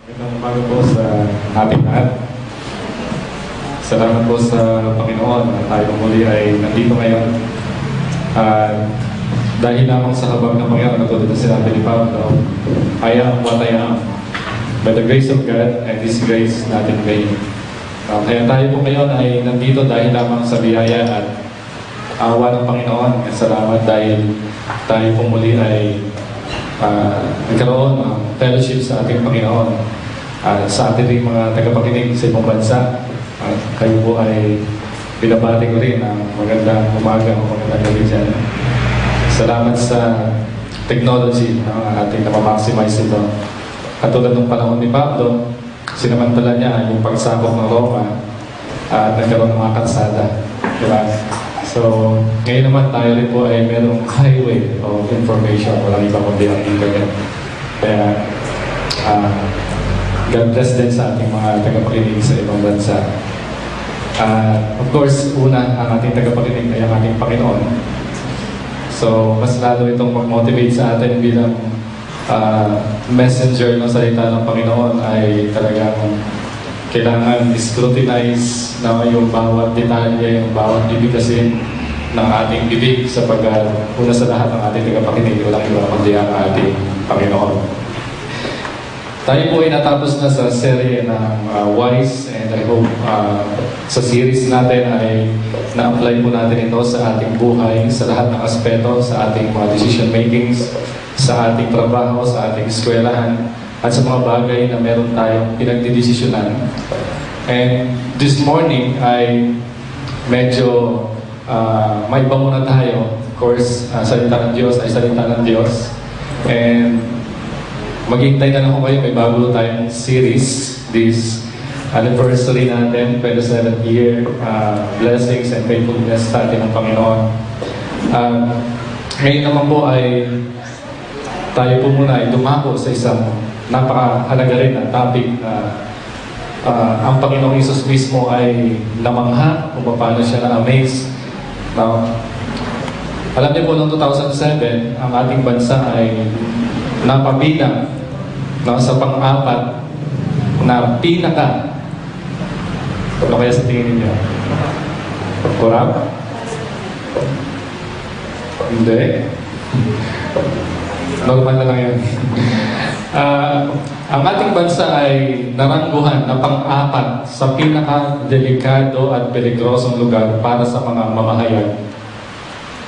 Magandang umaga po sa ating lahat. Salamat po sa Panginoon na tayo muli ay nandito ngayon. Dahil lamang sa habag ng Panginoon na tulad na sinabi ni Pablo, I am what I am. By the grace of God and His grace not in vain. Kaya tayo po ngayon ay nandito dahil lamang sa biyaya at awa ng Panginoon. Salamat dahil tayo po muli ay nagkaroon ng fellowship sa ating Panginoon. Sa ating mga tagapakinig sa ibang bansa, kayo po ay binabati ko rin ng magandang umaga o magandang gabi dyan. Salamat sa technology na ating napamaximize ito. Katulad ng panahon ni Pablo, sinamantala niya yung pagsabog ng Roma at nagkaroon ng mga kalsada. Diba? So, ngayon naman tayo rin po ay merong highway of information. Walang iba kundi ang internet. Kaya, God bless din sa ating mga tagapakinig sa ibang bansa. Of course, una, ang ating tagapakinig ay ang ating Panginoon. So, mas lalo itong mag-motivate sa atin bilang messenger ng salita ng Panginoon ay talagang kailangan scrutinize na yung bawat detalye, yung bawat bibigkasin ng ating bibig sapagkat una sa lahat ng ating tagapakinig, walang iba kundi ang ating Panginoon. Tayo po ay natapos na sa serye ng WISE and I hope sa series natin ay na-apply po natin ito sa ating buhay, sa lahat ng aspeto, sa ating mga decision makings, sa ating trabaho, sa ating eskwelahan, at sa mga bagay na meron tayong pinagdidesisyonan. And this morning ay medyo may iba muna tayo. Of course, salita ng Diyos ay salita ng Diyos. And maghintay na lang ko kayo, may bago tayong series, this anniversary natin, 27th year, blessings and faithfulness sa atin ng Panginoon. Ngayon naman po ay tayo po muna ay dumako sa isang napakahalaga rin na topic na ang Panginoong Isus mismo ay namangha kung paano siya na-amaze. Now, alam niyo po noong 2007, ang ating bansa ay napabilang sa pang-apat na pinaka, ano kaya sa tingin niyo? Corrupt? Hindi. Normal na lang yan. Ang ating bansa ay narangguhan na pang-apat sa pinaka-delikado at peligrosong lugar para sa mga mamahayag.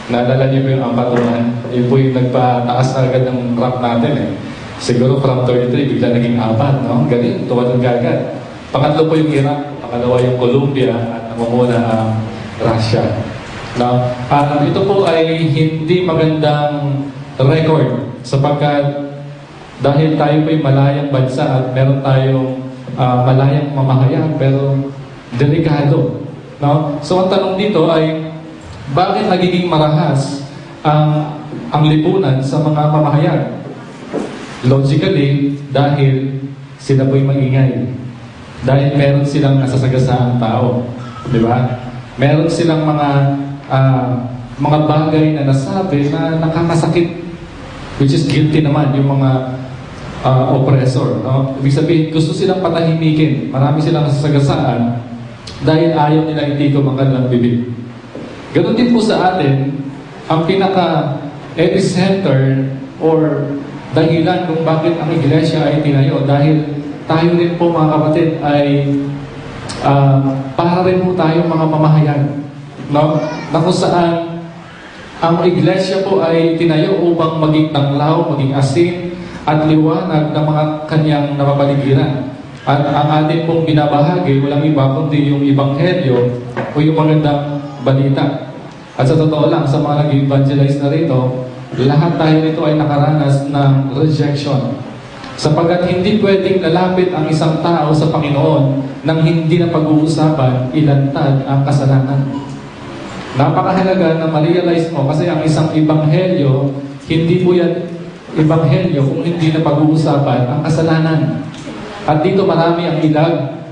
Naalala niyo po yung ampatunan? Yun po yung nagpataas na agad ng rank natin eh. Siguro from 33, bigla naging 4, no? Galing, tuwad ng gagad. Pangatlo po yung Iraq, pangalawa yung Colombia, at namumuna ang Russia. No? Ito po ay hindi magandang record sapagkat dahil tayo po ay malayang bansa at meron tayong malayang mamahayag pero delikado. No? So ang tanong dito ay bakit nagiging marahas ang lipunan sa mga mamahayag? Logically, dahil sila po'y maingay. Dahil meron silang nasasagasaang tao. Di ba? Meron silang mga bagay na nasabi na nakakasakit. Which is guilty naman yung mga oppressor. No? Ibig sabihin, gusto silang patahimikin. Marami silang nasasagasaan dahil ayaw nila hindi kumakan ng bibig. Ganon din po sa atin, ang pinaka-epicenter or dahilan kung bakit ang iglesia ay tinayo. Dahil tayo rin po mga kapatid ay para rin po tayong mga mamahayag. No? Na kung saan ang iglesia po ay tinayo upang maging tanglaw, maging asin, at liwanag ng mga kanyang napapaligiran. At ang atin pong binabahagi, walang iba kundi yung ebanghelyo o yung magandang balita. At sa totoo lang, sa mga nag-evangelize na rito, lahat tayo nito ay nakaranas ng rejection. Sapagkat hindi pwedeng lalapit ang isang tao sa Panginoon nang hindi na pag-uusapan, ilantad ang kasalanan. Napakahalaga na ma-realize mo kasi ang isang ebanghelyo, hindi po yan ebanghelyo kung hindi na pag-uusapan ang kasalanan. At dito marami ang ilag.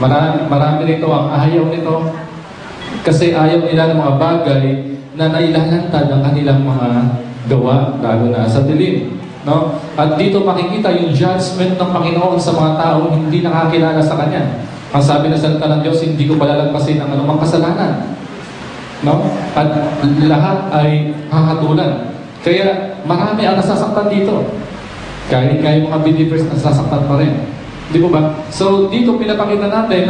Marami rito ang ayaw nito. Kasi ayaw nila ng mga bagay na nailalantad ang kanilang mga gawa, lalo na sa dilim. No? At dito makikita yung judgment ng Panginoon sa mga taong hindi nakakilala sa Kanya. Ang sabi ng salita ng Diyos, hindi ko palalagpasin ang anumang kasalanan. No? At lahat ay hahatulan. Kaya marami ang nasasaktan dito. Kahit kayo mga believers nasasaktan pa rin. Di ba ba? So dito pinapakita natin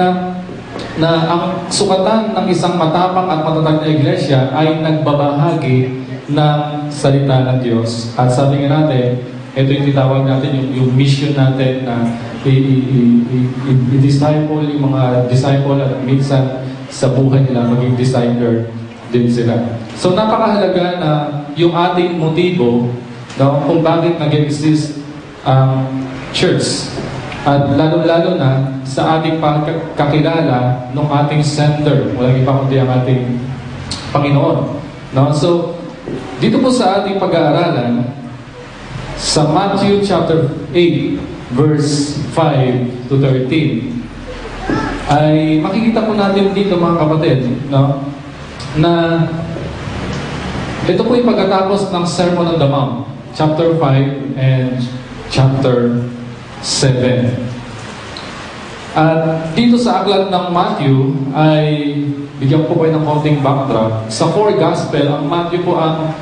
na ang sukatan ng isang matapang at matatag na iglesia ay nagbabahagi ng salita ng Diyos. At sabi nga natin, ito yung titawag natin, yung mission natin na i-disciple yung mga disciple at minsan sa buhay nila maging discipler din sila. So napakahalaga na yung ating motibo, no, kung bakit nag-exist ang church. At lalo-lalo na sa ating pagkakilala ng ating sender. Walang iba kundi ang ating Panginoon. No? So, dito po sa ating pag-aaralan, sa Matthew chapter 8, verse 5 to 13, ay makikita po natin dito mga kapatid, no? Na ito po yung pagkatapos ng Sermon on the Mount, chapter 5 and chapter 7. At dito sa aklat ng Matthew ay bigyan ko kayo ng konting backdrop. Sa 4 gospel, ang Matthew po ang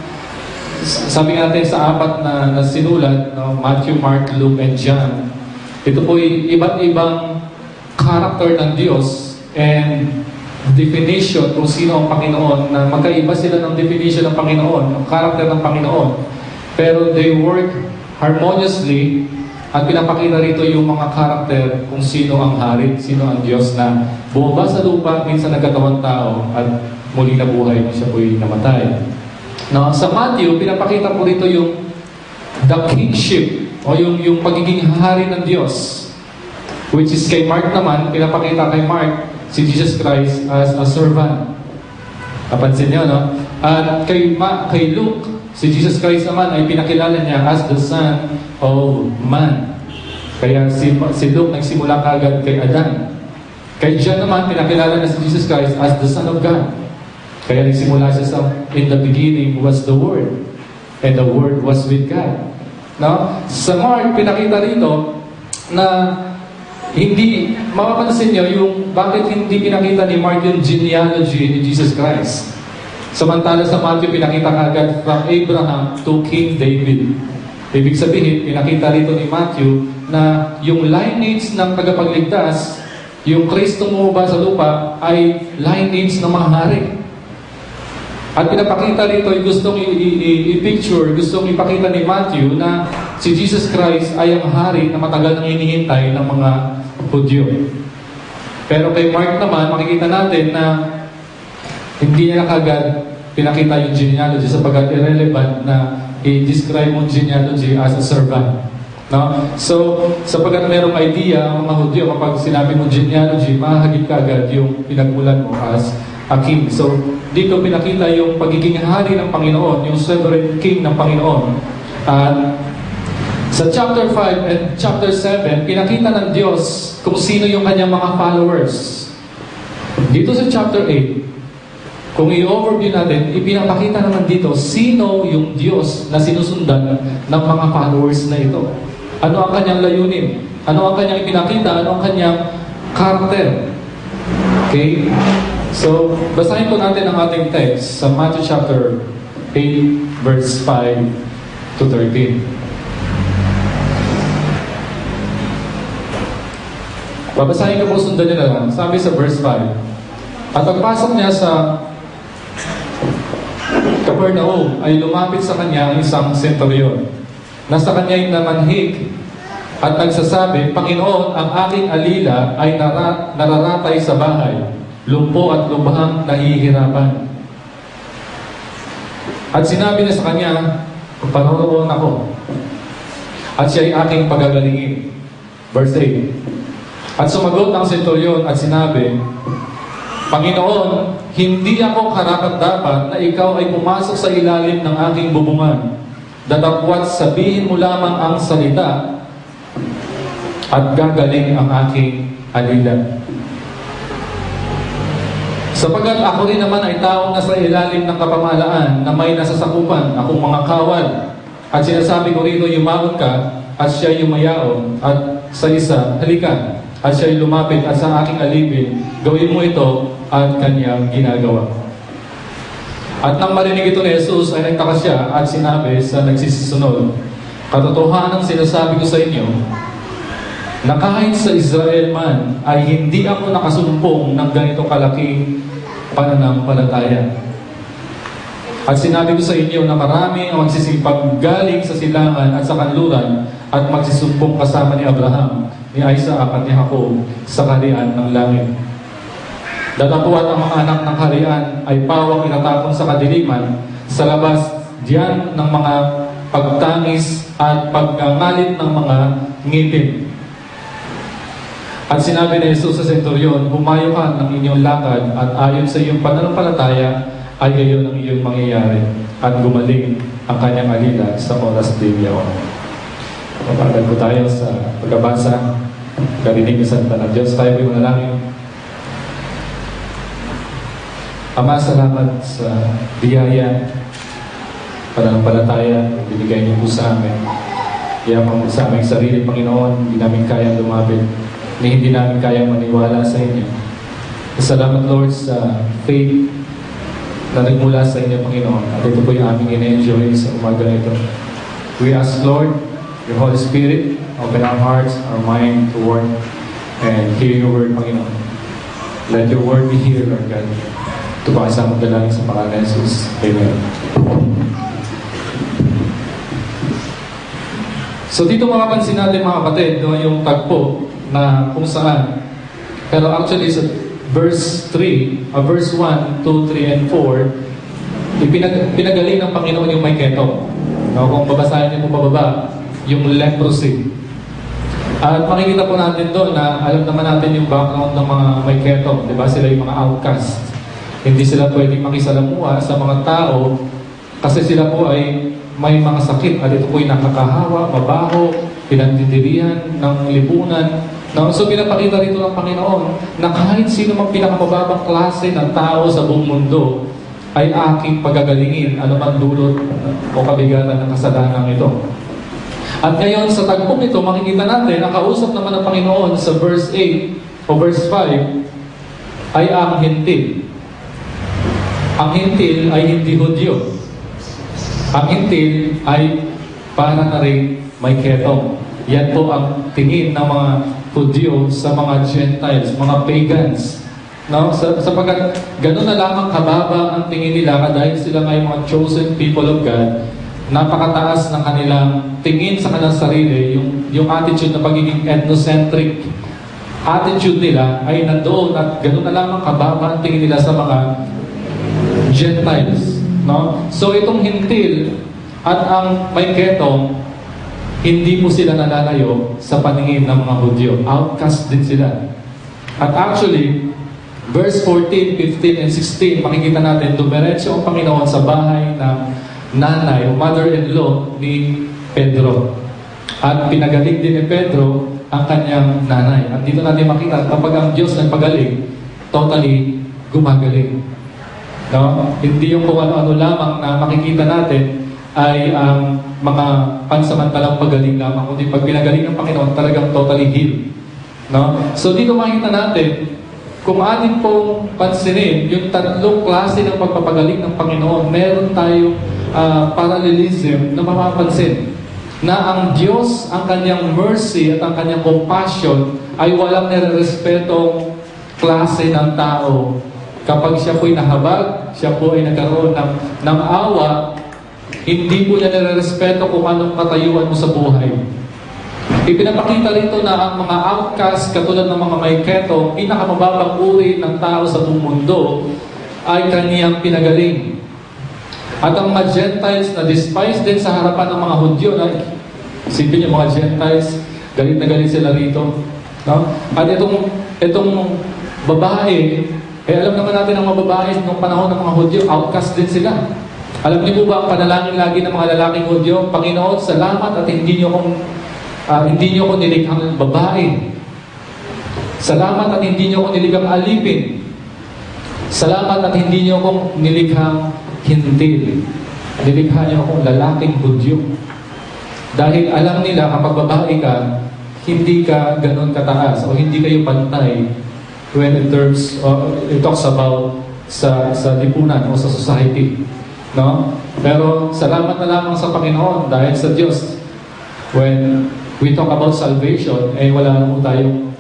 sabi natin sa 4 na sinulat, no? Matthew, Mark, Luke, and John. Ito po ay iba't ibang character ng Diyos and definition kung sino ang Panginoon, na magkaiba sila ng definition ng Panginoon, ng character ng Panginoon. Pero they work harmoniously at pinapakita rito yung mga karakter kung sino ang hari, sino ang Diyos na bumaba sa lupa, minsan nagkatawang tao at muli na buhay kung siya po'y namatay. Now, sa Matthew, pinapakita po rito yung the kingship o yung pagiging hari ng Diyos, which is kay Mark naman, pinapakita kay Mark si Jesus Christ as a servant. Napansin niyo, no? At kay Luke, si Jesus Christ naman ay pinakilala niya as the Son of Man. Kaya si Luke nagsimula kagad kay Adan. Kay John naman, pinakilala na si Jesus Christ as the Son of God. Kaya nagsimula siya sa, in the beginning was the Word, and the Word was with God. No? Sa Mark, pinakita rito na hindi, mapapansin niyo yung bakit hindi pinakita ni Mark yung genealogy ni Jesus Christ. Samantala sa Matthew, pinakita kagad from Abraham to King David. Ibig sabihin, pinakita rito ni Matthew na yung lineage ng tagapagligtas, yung Kristong bumaba sa lupa, ay lineage ng mga hari. At pinapakita rito, gustong i-picture, gustong ipakita ni Matthew na si Jesus Christ ay ang hari na matagal nang hinihintay ng mga Hudyo. Pero kay Mark naman, makikita natin na hindi niya kagad pinakita yung genealogy sapagkat irrelevant na i-describe mong genealogy as a servant. No? So, sapagkat merong idea ang mga Hudyo, kapag sinabi mong genealogy, mahagip kagad yung pinagmulan mo as a king. So, dito pinakita yung pagiging hari ng Panginoon, yung sovereign king ng Panginoon. At sa chapter 5 and chapter 7, pinakita ng Diyos kung sino yung kanyang mga followers. Dito sa chapter 8, kung i-overview natin, ipinapakita naman dito sino yung Diyos na sinusundan ng mga followers na ito. Ano ang kanyang layunin? Ano ang kanyang ipinakita? Ano ang kanyang karakter? Okay? So, basahin po natin ang ating text sa Matthew chapter 8, verse 5 to 13. Babasahin ko po, sundan nyo na lang. Sabi sa verse 5, at pagpasok niya sa Capernaum ay lumapit sa kanya ang isang centurion. Nasa kanya'y namanhik at nagsasabi, Panginoon, ang aking alila ay nararatay sa bahay, lumpo at lubhang nahihirapan. At sinabi niya sa kanya, panoorin ako, at siya'y aking pagagalingin. Verse 8, at sumagot ang centurion at sinabi, Panginoon, hindi ako karapat-dapat na ikaw ay pumasok sa ilalim ng aking bubungan. Datapwat sabihin mo lamang ang salita at gagaling ang aking alila. Sapagkat ako rin naman ay taong nasa ilalim ng kapamahalaan na may nasasakupan akong mga kawal At sinasabi ko rito, yumaon ka, at siya yumayaon, at sa isa, halika, at siya lumapit, at sa aking alipin, gawin mo ito, at kanyang ginagawa. At nang marinig ito ni Jesus, ay nagtaka siya, at sinabi sa nagsisisunod, katotohanan sinasabi ko sa inyo, na kahit sa Israel man, ay hindi ako nakasumpong ng ganito kalaking pananampalataya. At sinabi ko sa inyo na marami ang magsisipag galing sa silangan at sa kanluran at magsisumpong kasama ni Abraham, ni Isaac at ni Jacob sa kaharian ng langit. Datapwat ang mga anak ng kaharian ay pawang inatapon sa kadiliman sa labas diyan ng mga pagtangis at pagkangalit ng mga ngipin. At sinabi ni Jesus sa senturyon, humayo ka ng inyong lakad at ayon sa iyong pananampalataya ay gayon ang iyong mangyayari at gumaling ang kanyang alila sa oras din yaon. Mapagal po tayo sa pagbabasa. Karinig sa salita ng Diyos. Tayo po manalangin. Ama, salamat sa biyaya, pananampalataya, binigay niyo po sa amin. Iyamang sa aming sarili, Panginoon, hindi namin kayang lumapit, hindi namin kayang maniwala sa inyo. Salamat, Lord, sa faith na nagmula sa inyo, Panginoon. At ito po yung aming in-enjoy sa umaga nito. We ask, Lord, your Holy Spirit, open our hearts, our mind to work and hear your word, Panginoon. Let your word be here, Lord God. Ito pa isang magdalangin sa pangalan ni Jesus. Amen. So dito makapansin natin, mga kapatid, no, yung tagpo na kung saan. Pero actually, sa verse 3, verse 1, 2, 3, and 4, pinagaling ng Panginoon yung may keto. No, kung babasahin niyo po pababa, yung leprosy. At makikita po natin doon na alam naman natin yung background ng mga may keto. Diba? Sila yung mga outcast. Hindi sila pwedeng makisalamuha sa mga tao kasi sila po ay may mga sakit. At ito po ay nakakahawa, mabaho, pinandidirihan ng lipunan. No? So pinapakita rito ng Panginoon na kahit sino mang pinakamababang klase ng tao sa buong mundo ay aking pagagalingin anuman dulot o kabigatan ng kasalanan ito. At ngayon sa tagpong ito, makikita natin, nakausap naman ng Panginoon sa verse 8 o verse 5 ay ang hintil. Ang hintil ay hindi Hudyo. Ang hintil ay para na rin may ketong. Yan po ang tingin ng mga Hudyo sa mga Gentiles, mga pagans. No? Sapagkat gano'n na lamang kababa ang tingin nila dahil sila ay mga chosen people of God, napakataas ng kanilang tingin sa kanilang sarili, yung attitude na pagiging ethnocentric attitude nila ay nandoon at gano'n na lamang kababa ang tingin nila sa mga Gentiles. No? So itong hintil at ang may ketong, hindi po sila nalalayo sa paningin ng mga Hudyo. Outcast din sila. At actually, verse 14, 15, and 16, makikita natin, dumiretso ang Panginoon sa bahay ng nanay o mother-in-law ni Pedro. At pinagaling din ni Pedro ang kanyang nanay. At dito natin makita, kapag ang Diyos nagpagaling, totally gumagaling. No? Hindi yung kung ano-ano lamang na makikita natin ay ang mga pansamantalang pagaling lamang. Kundi pag pinagaling ng Panginoon, talagang totally healed. No? So dito makikita natin, kung atin pong pansinin, yung tatlong klase ng pagpapagaling ng Panginoon, meron tayong parallelism na mapapansin. Na ang Diyos, ang kanyang mercy at ang kanyang compassion ay walang nire-respetong klase ng tao. Kapag siya po'y nahabag, siya po ay nagkaroon ng awa, hindi po niya nire-respeto kung anong katayuan mo sa buhay. Ipinapakita rito na ang mga outcast, katulad ng mga may keto, pinakamababang uri ng tao sa buong mundo, ay kaniyang pinagaling. At ang mga Gentiles na despise din sa harapan ng mga Hudyo, isipin niyo mga Gentiles, galit na galit sila rito. No? At itong babae, alam naman natin ang mga babae noong panahon ng mga Hudyo, outcast din sila. Alam niyo po ba ang panalangin lagi ng mga lalaking Hudyo? Panginoon, salamat at hindi niyo ako nilikhang babae. Salamat at hindi niyo ako nilikhang alipin. Salamat at hindi niyo ako nilikhang hintil. Nilikha niyo akong lalaking Hudyo. Dahil alam nila kapag babae ka, hindi ka ganun kataas o hindi kayo pantay when it talks about sa lipunan o sa society. No? Pero salamat na lamang sa Panginoon dahil sa Diyos. When we talk about salvation, wala na po tayong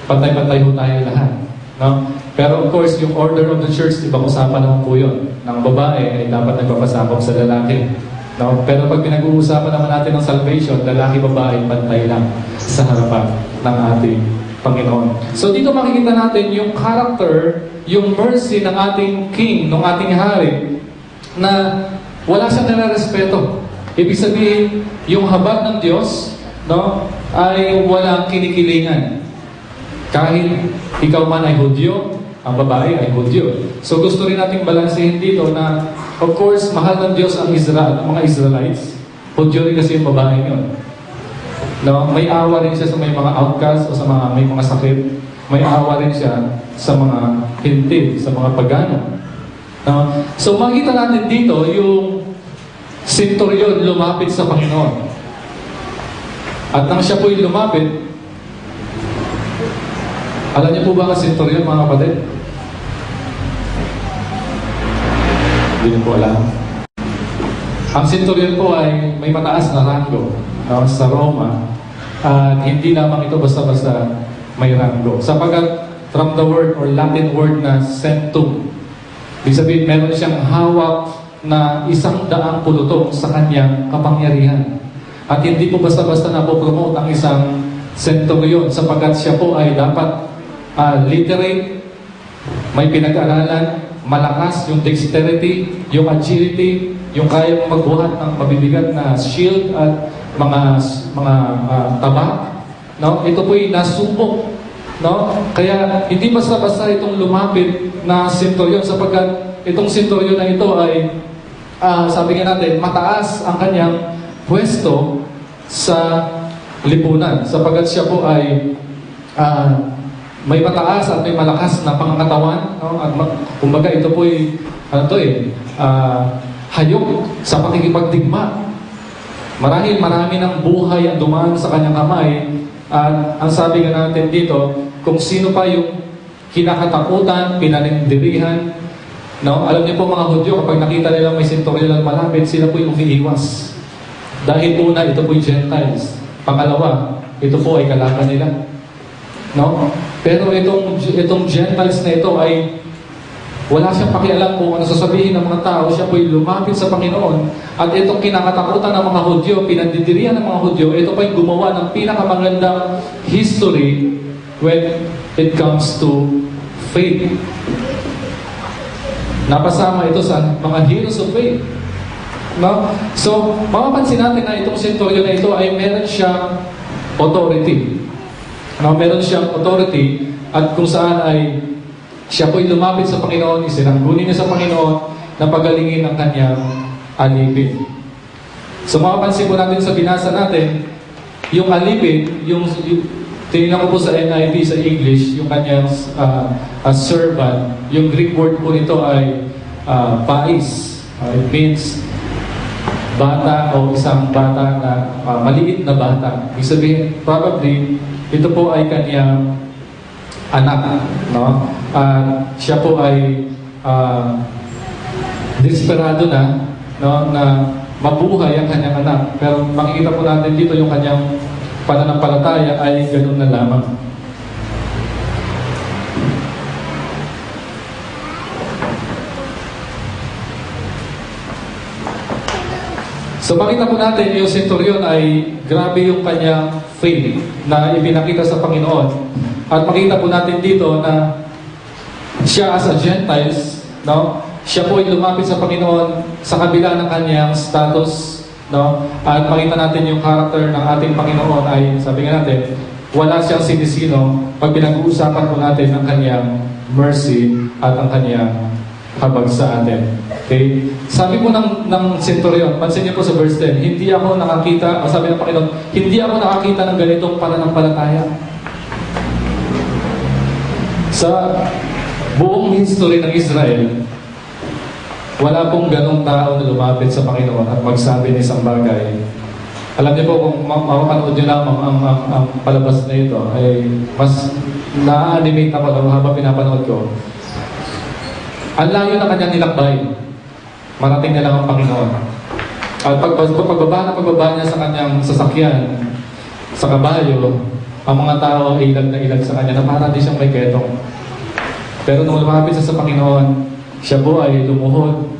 pantay-pantay po tayo lahat. No? Pero of course, yung order of the church, ibang usapan naman po yun. Ng babae ay dapat nagpapasakop sa lalaki. No? Pero pag pinag-uusapan naman natin ng salvation, lalaki, babae, pantay lang sa harapan ng ating Panginoon. So dito makikita natin yung character, yung mercy ng ating king, ng ating hari, na wala siyang nare-respeto. Ibig sabihin, yung habag ng Diyos, no, ay walang kinikilingan. Kahit ikaw man ay Hudyo, ang babae ay Hudyo. So gusto rin nating balansehin dito na, of course, mahal ng Diyos ang mga Israelites. Hudyo rin kasi yung babae yun. No, may awa rin siya sa may mga outcast o sa may mga sakit. May awa rin siya sa mga hintil, sa mga pagano. No? So makita natin dito yung senturyon lumapit sa Panginoon. At nang siya po'y lumapit, alam niyo po ba ang senturyon, mga kapatid? Hindi niyo po alam. Ang senturyon po ay may mataas na rango sa Roma. At hindi lamang ito basta-basta may rango. Sapagkat from the word or Latin word na centum, ibig sabihin meron siyang hawak na 100 pulutong sa kanyang kapangyarihan. At hindi po basta-basta na po promote ang isang centurion sapagkat siya po ay dapat literate, may pinag-aralan, malakas, yung dexterity, yung agility, yung kaya magbuhat ng mabibigat na shield at mga taba. No? Ito po'y nasubok. No? Kaya hindi basta-basta itong lumapit na centurion sapagkat itong centurion na ito ay sabi nga natin, mataas ang kanyang pwesto sa lipunan sapagkat siya po ay may mataas at may malakas na pangangatawan. No? At kumbaga ito po'y hayok sa pakikipagdigma. Marami ng buhay ang dumaan sa kanyang kamay. At ang sabi nga natin dito, kung sino pa yung kinakatakutan, pinanindirihan, no? Alam niyo po mga Hudyo, kapag nakita nila may centurion na malapit, sila po yung umiiwas. Dahil una, ito po yung Gentiles. Pangalawa, ito po ay kalaban nila. No? Pero itong Gentiles na ito ay wala siyang pakialam kung ano sasabihin ng mga tao. Siya po'y lumapit sa Panginoon. At itong kinakatakutan ng mga Hudyo, pinandidirihan ng mga Hudyo, ito po'y gumawa ng pinakamagandang history when it comes to faith. Napasama ito sa mga heroes of faith. No? So, mapapansin natin na itong centurion na ito ay meron siyang authority. No? Meron siyang authority at kung saan ay siya po'y lumapit sa Panginoon, isinanggunin niya sa Panginoon na pagalingin ang kanyang alipin. So mapapansin po natin sa binasa natin, yung alipin, yung tinignan ko po sa NIV, sa English, yung kanyang servant, yung Greek word po nito ay pais. It means bata o isang bata na maliit na bata. Ibig sabihin, probably, ito po ay kanyang anak, no? Siya po ay desperado na, no, na mabuhay ang kanyang anak. Pero makikita po natin dito yung kanyang pananampalataya ay ganun na lamang. So makita po natin yung centurion ay grabe yung kanyang faith na ipinakita sa Panginoon. At makita po natin dito na siya as a Gentiles, no? Siya po ay lumapit sa Panginoon sa kabila ng kanyang status, no? At makita natin yung character ng ating Panginoon ay, sabi nga natin, wala siyang sinisino pag pinag-uusapan po natin ang kanyang mercy at ang kanyang habag sa atin. Okay? Sabi po ng centurion, pansin niyo po sa verse 10, hindi ako nakakita, sabi ng Panginoon, hindi ako nakakita ng ganitong pananampalataya. Sa buong history ng Israel, wala pong ganong tao na lumapit sa Panginoon at magsabi ng isang bagay Alam niyo po, kung mapapanood niyo lamang ang palabas na ito, ay mas na-animate ako habang pinapanood ko. Ang layo na kanyang nilakbay. Marating na lang ang Panginoon. At pagbaba niya sa kanyang sasakyan, sa kabayo, ang mga tao ay ilag na ilag sa kanya na para di siyang may ketong. Pero nung lumapit siya sa Panginoon, siya po ay lumuhod,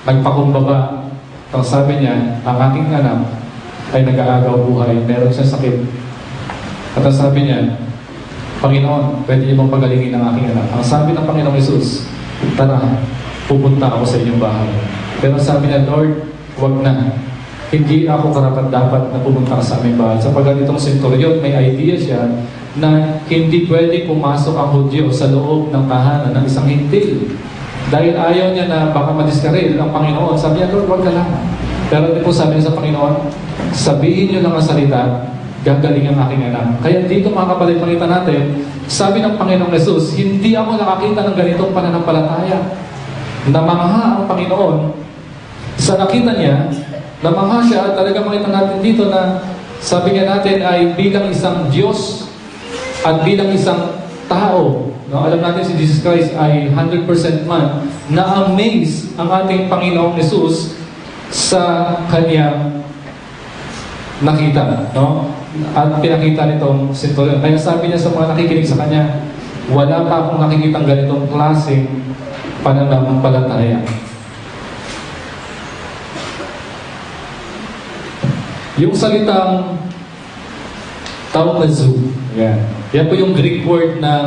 nagpakumbaba. Tapos sabi niya, ang aking anak ay nag-aagaw buhay, meron siya sakit. At ang sabi niya, Panginoon, pwede niyo bang pagalingin ang aking anak? Ang sabi ng Panginoong Jesus, tara, pupunta ako sa inyong bahay. Pero sabi niya, Lord, huwag na. Hindi ako karapat-dapat na pumunta ka sa aming bahay. Sapagkat itong senturyon, may idea siya na hindi pwede pumasok ang Hudyo sa loob ng tahanan ng isang hintil. Dahil ayaw niya na baka madiskaril ang Panginoon. Sabi niya, Lord, huwag ka lang. Pero di po sabi niya sa Panginoon, sabihin niyo lang ang salita, gagaling ang aking anak. Kaya dito mga kapatid, makita natin, sabi ng Panginoong Jesus, hindi ako nakakita ng ganitong pananampalataya. Namangha ang Panginoon. Sa nakita niya, namangha siya at talaga makita natin dito na sabi niya natin ay bilang isang Diyos at bilang isang tao. No? Alam natin si Jesus Christ ay 100% man. Na-amaze ang ating Panginoong Jesus sa kanyang nakita. No? At pinakita nitong centurion. Kaya sabi niya sa mga nakikinig sa kanya, wala pa akong nakikitang ganitong klaseng pananampalataya. Yung salitang taumazu, yan po yung Greek word ng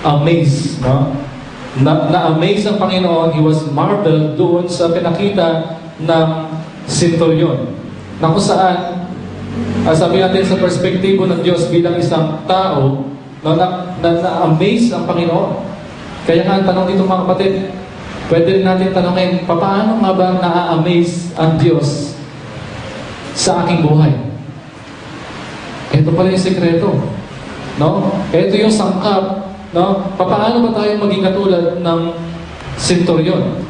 amaze, no? Na-amaze ang Panginoon, He was marveled doon sa pinakita ng centurion. Na kung saan, sabi natin sa perspektibo ng Diyos bilang isang tao, no, na-amaze ang Panginoon. Kaya nga, tanong dito mga kapatid, pwede rin natin tanongin, paano nga ba na-amaze ang Diyos sa aking buhay? Ito pala yung sekreto. No? Ito yung sangkap. No? Paano ba tayo maging katulad ng centurion?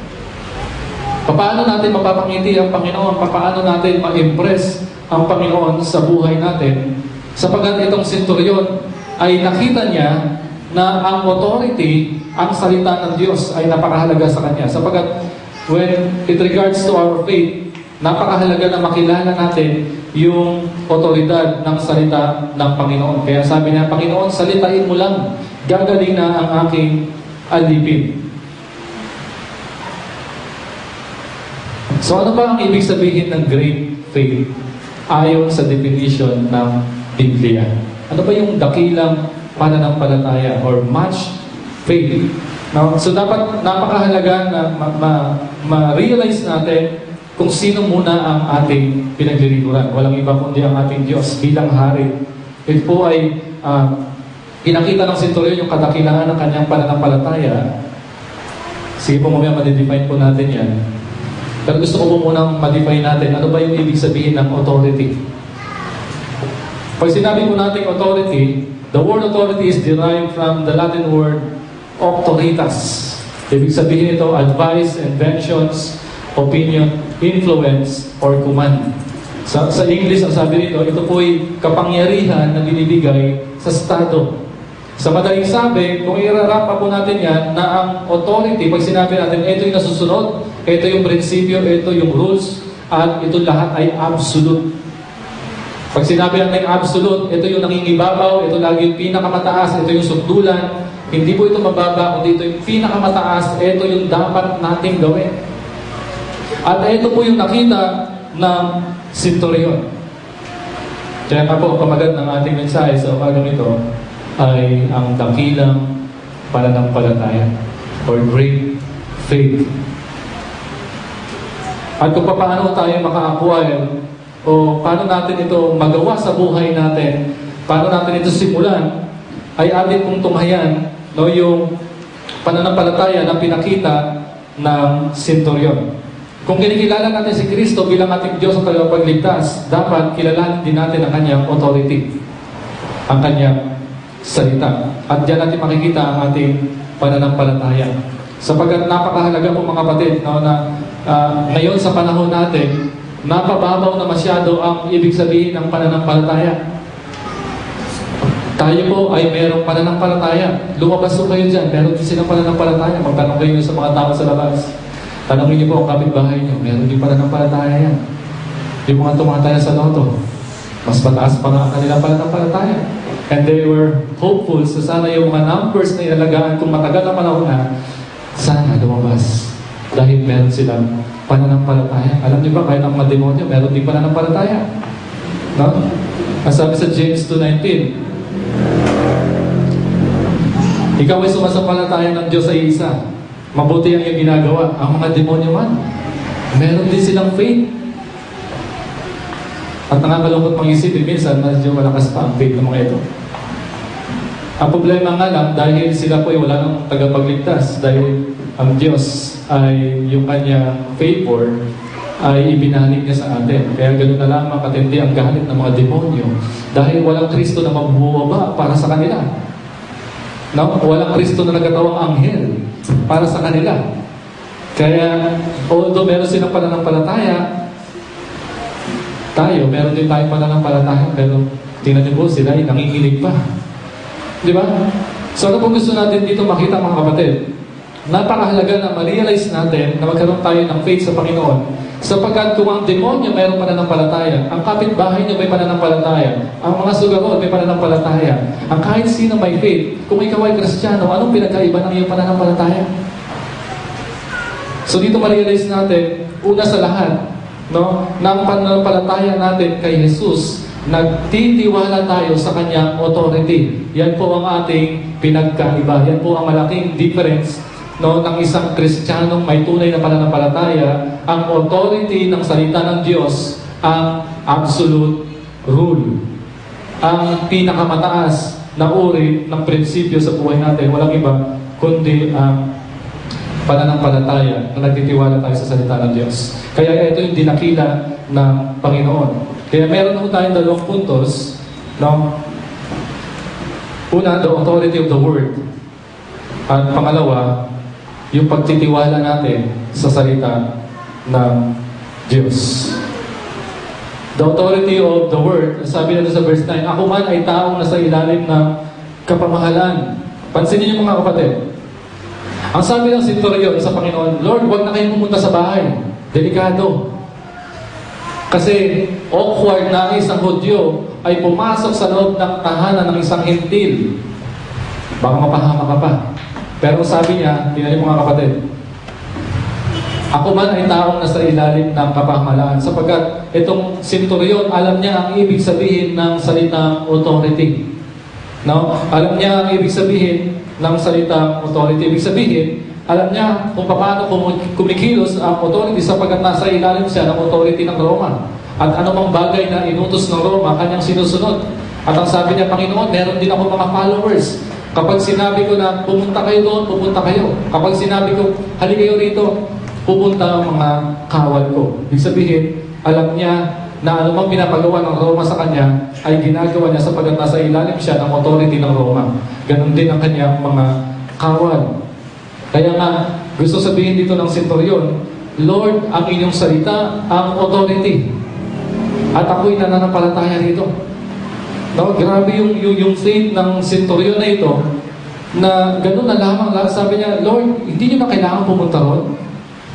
Paano natin mapapangiti ang Panginoon? Paano natin ma-impress ang Panginoon sa buhay natin? Sapagkat itong centurion ay nakita niya na ang authority, ang salita ng Diyos ay napakahalaga sa kanya. Sapagkat when it regards to our faith, napakahalaga na makilala natin yung otoridad ng salita ng Panginoon. Kaya sabi niya, Panginoon, salitain mo lang, gagaling na ang aking alipin. So ano ba ang ibig sabihin ng great faith ayon sa definition ng Biblia? Ano ba yung dakilang pananampalataya or much faith? Now, so dapat napakahalaga na ma-realize natin kung sino muna ang ating pinaglilingkuran. Walang iba kundi ang ating Diyos bilang hari. Ito po ay pinakita ng centurion yung kadakilangan ng kanyang pananampalataya. Sige po, mamaya ma-define po natin yan. Pero gusto ko po munang ma-define natin ano ba yung ibig sabihin ng authority. Pag sinabi po natin authority, the word authority is derived from the Latin word auctoritas. Ibig sabihin ito, advice, inventions, opinion, influence, or command. Sa English, ang sabi nito, ito po ay kapangyarihan na binibigay sa Estado. Sa madaling sabi, kung irarapa po natin yan, na ang authority, pag sinabi natin, ito yung nasusunod, ito yung prinsipyo, ito yung rules, at ito lahat ay absolute. Pag sinabi natin absolute, ito yung nangingibabaw, ito lagi yung pinakamataas, ito yung sukdulan, hindi po ito mababa, kundi ito yung pinakamataas, ito yung dapat nating gawin. At ito po yung nakita ng centurion. Kaya nga po, pamagat ng ating mensahe sa umagang ito ay ang dakilang pananampalataya or great faith. At kung paano tayo maka-acquire o paano natin ito magawa sa buhay natin, paano natin ito simulan, ay atin pong tunghayan yung pananampalataya na pinakita ng centurion. Kung kinikilala natin si Kristo bilang ating Diyos at tagapagligtas, dapat kilalanin din natin ang kanyang authority, ang kanyang salita. At diyan natin makikita ang ating pananampalataya. Sapagkat napakahalaga po mga kapatid, no, na ngayon sa panahon natin, napababaw na masyado ang ibig sabihin ng pananampalataya. Tayo po ay merong pananampalataya. Lumabas po kayo dyan, meron din silang pananampalataya. Magtanong kayo sa mga tao sa labas. Tanongin niyo po ang kapitbahay niyo, meron din pananampalataya yan. Yung mga tumataya sa loto, mas mataas pa nga ang kanilang pananampalataya. And they were hopeful sa sana yung mga numbers na inalagaan kung matagal na panahon na, sana lumabas. Dahil meron silang pananampalataya. Alam niyo ba, kahit ang mga demonyo, meron din pananampalataya. No? Ang sabi sa James 2:19, ikaw ay sumasampalataya ng Diyos ay isa. Mabuti ang iyong ginagawa. Ang mga demonyo man, meron din silang faith. At nakakalungkot pang isipin, minsan, medyo malakas pa ang faith ng mga ito. Ang problema nga lang, dahil sila po ay wala ng tagapagligtas, dahil ang Diyos ay yung kanya favor, ay ibinalig niya sa atin. Kaya ganoon na lamang katindi ang galit ng mga demonyo. Dahil walang Kristo na mabubuwaba para sa kanila. No? Walang Kristo na nagkatawang anghel para sa kanila. Kaya, although meron silang pananampalataya, tayo, meron din tayong pananampalataya, pero tingnan niyo po, sila ay nanginginig pa. Di ba? So ano po gusto natin dito makita mga kapatid? Napakahalaga na ma-realize natin na magkaroon tayo ng faith sa Panginoon. Sapagkat kung ang demonyo mayroong pananampalataya, ang kapitbahay niyo may pananampalataya, ang mga sugarol may pananampalataya, ang kahit sino may faith, kung ikaw ay Kristiyano, anong pinagkaiba ng iyong pananampalataya? So dito ma-realize natin, una sa lahat, no, ng pananampalataya natin kay Jesus, nagtitiwala tayo sa kanyang authority. Yan po ang ating pinagkaiba. Yan po ang malaking difference, no, ng isang Kristiyanong may tunay na pananampalataya. Ang authority ng salita ng Diyos, ang absolute rule. Ang pinakamataas na uri ng prinsipyo sa buhay natin, walang iba kundi ang pananampalataya na nagtitiwala tayo sa salita ng Diyos. Kaya ito yung dinakila ng Panginoon. Kaya meron po tayong dalawang puntos. No? Una, the authority of the Word. At pangalawa, yung pagtitiwala natin sa salita ng Diyos. The authority of the Word, sabi na sa verse 9, ako man ay taong nasa ilalim ng kapamahalan. Pansinin niyo mga kapatid. Ang sabi ng senturyon sa Panginoon, Lord, huwag na kayong pumunta sa bahay. Delikado. Kasi awkward na isang Hudyo ay pumasok sa loob ng tahanan ng isang Hentil. Baka mapahama ka pa. Pero sabi niya, tingnan niyo mga kapatid, ako man ay taong nasa ilalim ng kapamahalaan sapagkat itong senturyon, alam niya ang ibig sabihin ng salitang authority. No? Alam niya ang ibig sabihin ng salitang authority. Ibig sabihin, alam niya kung paano kumikilos ang authority sapagkat nasa ilalim siya ng authority ng Roma. At anumang bagay na inutos ng Roma, kanyang sinusunod. At ang sabi niya, Panginoon, meron din ako mga followers. Kapag sinabi ko na pumunta kayo doon, pupunta kayo. Kapag sinabi ko, hali kayo rito, pupunta ang mga kawal ko. Ibig sabihin, alam niya na anumang pinapagawa ng Roma sa kanya ay ginagawa niya sapagkat nasa ilalim siya ng authority ng Roma. Ganon din ang kanyang mga kawal. Kaya nga, gusto sabihin dito ng senturyon, Lord, ang inyong salita, ang authority. At ako'y nananampalataya rito. No, grabe yung faith ng senturyon na ito, na gano'n na lamang. Sabi niya, Lord, hindi niyo na kailangan pumunta ron.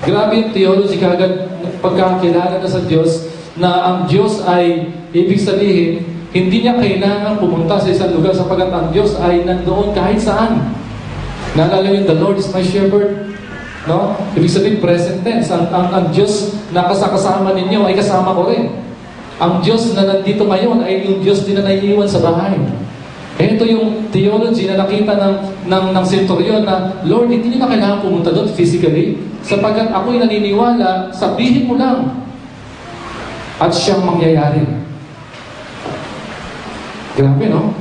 Grabe yung theology kagad pagkakilala na sa Diyos, na ang Diyos ay, ibig sabihin, hindi niya kailangan pumunta sa isang lugar sapagkat ang Diyos ay nandoon kahit saan. Naalala niyo, the Lord is my shepherd. No? Ibig sabihin, present tense. Ang Diyos na kasama ninyo ay kasama ko rin. Ang Diyos na nandito ngayon ay yung Diyos din na naiiwan sa bahay. Ito yung theology na nakita ng senturyon na, Lord, hindi niyo na kailangan pumunta doon physically sapagkat ako'y naniniwala, sabihin mo lang at siyang mangyayari. Grabe, no?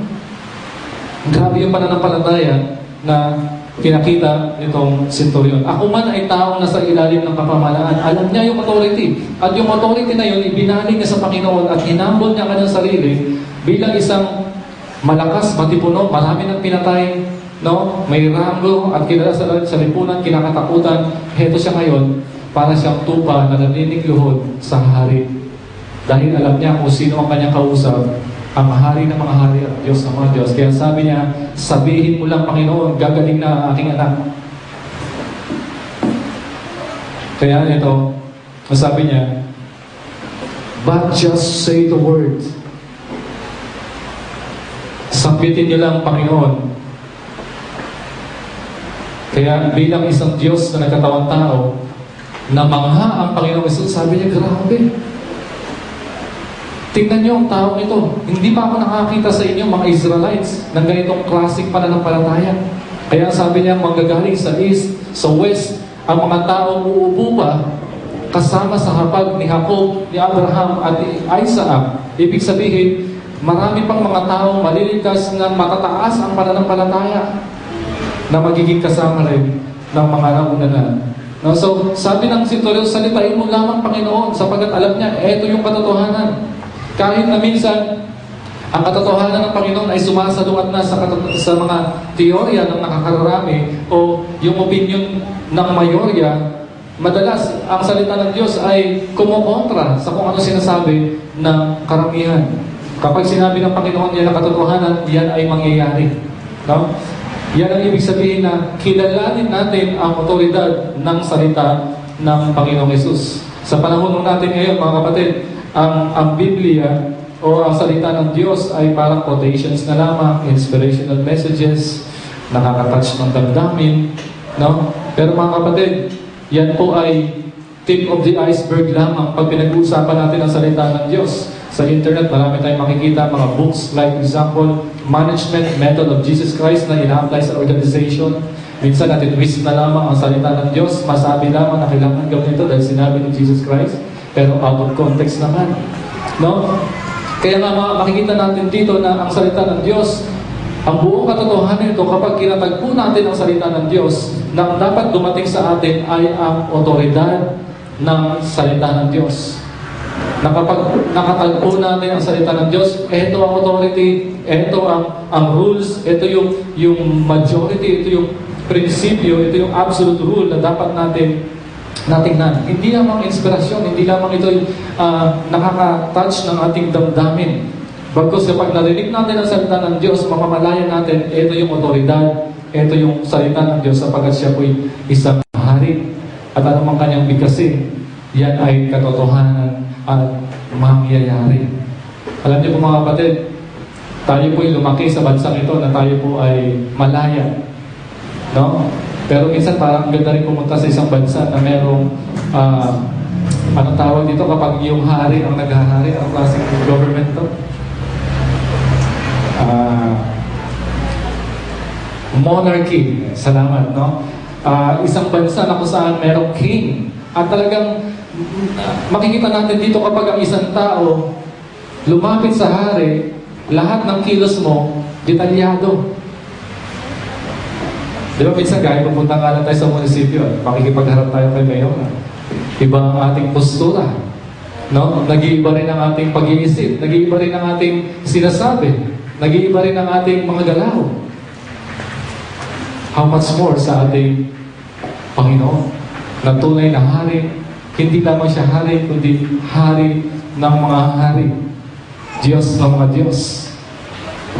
Grabe yung pananampalataya na pinakita nitong senturyon. Ako man ay taong nasa ilalim ng kapamahalaan. Alam niya yung authority. At yung authority na yun, ibinaling niya sa Panginoon at hinambol niya kanyang sarili bilang isang malakas, matipuno, marami ng pinatay, no? May rango at kilala sa lipunan, kinakatakutan. Heto siya ngayon para siyang tupa na naninig luhod sa hari Dahil alam niya kung sino ang kanyang kausap, ang hari ng mga hari at Diyos ng mga Diyos. Kaya sabi niya, sabihin mo lang, Panginoon, gagaling na ang aking anak. Kaya ito, sabi niya, but just say the word. Sambitin niyo lang, Panginoon. Kaya bilang isang Diyos na nagkatawang tao, na mangha ang Panginoong Hesus, sabi niya, grabe. Tingnan niyo ang taong ito. Hindi pa ako nakakita sa inyo, mga Israelites, ng ganitong klaseng pananampalataya. Kaya sabi niya, manggagaling sa east, sa west, ang mga taong uupo pa, kasama sa hapag ni Jacob, ni Abraham, at ni Isaac. Ibig sabihin, marami pang mga taong maliligtas na matataas ang pananampalataya na magiging kasama rin ng mga nauna na. No? So, sabi ng Centurion, salitain mo lamang, Panginoon, sapagkat alam niya, eto yung katotohanan. Kahit na minsan, ang katotohanan ng Panginoon ay sumasalungat na sa mga teorya ng nakakararami o yung opinion ng mayorya. Madalas, ang salita ng Diyos ay kumukontra sa kung ano sinasabi ng karamihan. Kapag sinabi ng Panginoon yan ang katotohanan, yan ay mangyayari. No? Yan ang ibig sabihin na kilalanin natin ang otoridad ng salita ng Panginoong Hesus. Sa panahon natin ngayon, mga kapatid, ang Biblia o ang salita ng Diyos ay parang quotations na lamang, inspirational messages, nakaka-touch ng damdamin, no? Pero mga kapatid, yan po ay tip of the iceberg lamang pag pinag-uusapan natin ang salita ng Diyos. Sa internet, marami tayong makikita mga books like example, Management Method of Jesus Christ na ina-apply sa organization. Minsan natin twist na lamang ang salita ng Diyos, masabi lamang na kailangan gawin ito dahil sinabi ni Jesus Christ, pero out of context naman. No? Kaya nga makikita natin dito na ang salita ng Diyos, ang buong katotohanan nito kapag kinatagpo natin ang salita ng Diyos, na dapat dumating sa atin ay ang otoridad ng salita ng Diyos. Na kapag nakatagpo natin ang salita ng Diyos, ito ang authority, ito ang rules, ito yung majority, ito yung prinsipyo, ito yung absolute rule na dapat natingnan. Hindi lamang inspirasyon, hindi lamang ito nakaka-touch ng ating damdamin. Bagkus kapag narinig natin ang salita ng Diyos, mamamalayan natin, ito yung otoridad, ito yung salita ng Diyos sapagkat siya po'y isang hari. At anumang kanyang bigkasin, yan ay katotohanan at mangyayari. Alam niyo po mga kapatid, tayo po'y lumaki sa bansang ito na tayo po ay malaya. No? Pero minsan parang ganda rin pumunta sa isang bansa na merong anong tawag dito kapag yung hari ang naghahari, ang klaseng government to? Monarchy. Salamat, no? Isang bansa na kung saan merong king. At talagang makikita natin dito kapag ang isang tao lumapit sa hari, lahat ng kilos mo, detalyado. Di ba minsan kahit pupunta nga lang tayo sa munisipyo, makikipagharap tayo kay Mayor. Iba ang ating postura. No? Nag-iiba rin ang ating pag-iisip. Nag-iiba rin ang ating sinasabi. Nag-iiba rin ang ating mga galaw. How much more sa ating Panginoon na tunay na hari. Hindi lamang siya hari, kundi hari ng mga hari. Diyos ng mga Diyos.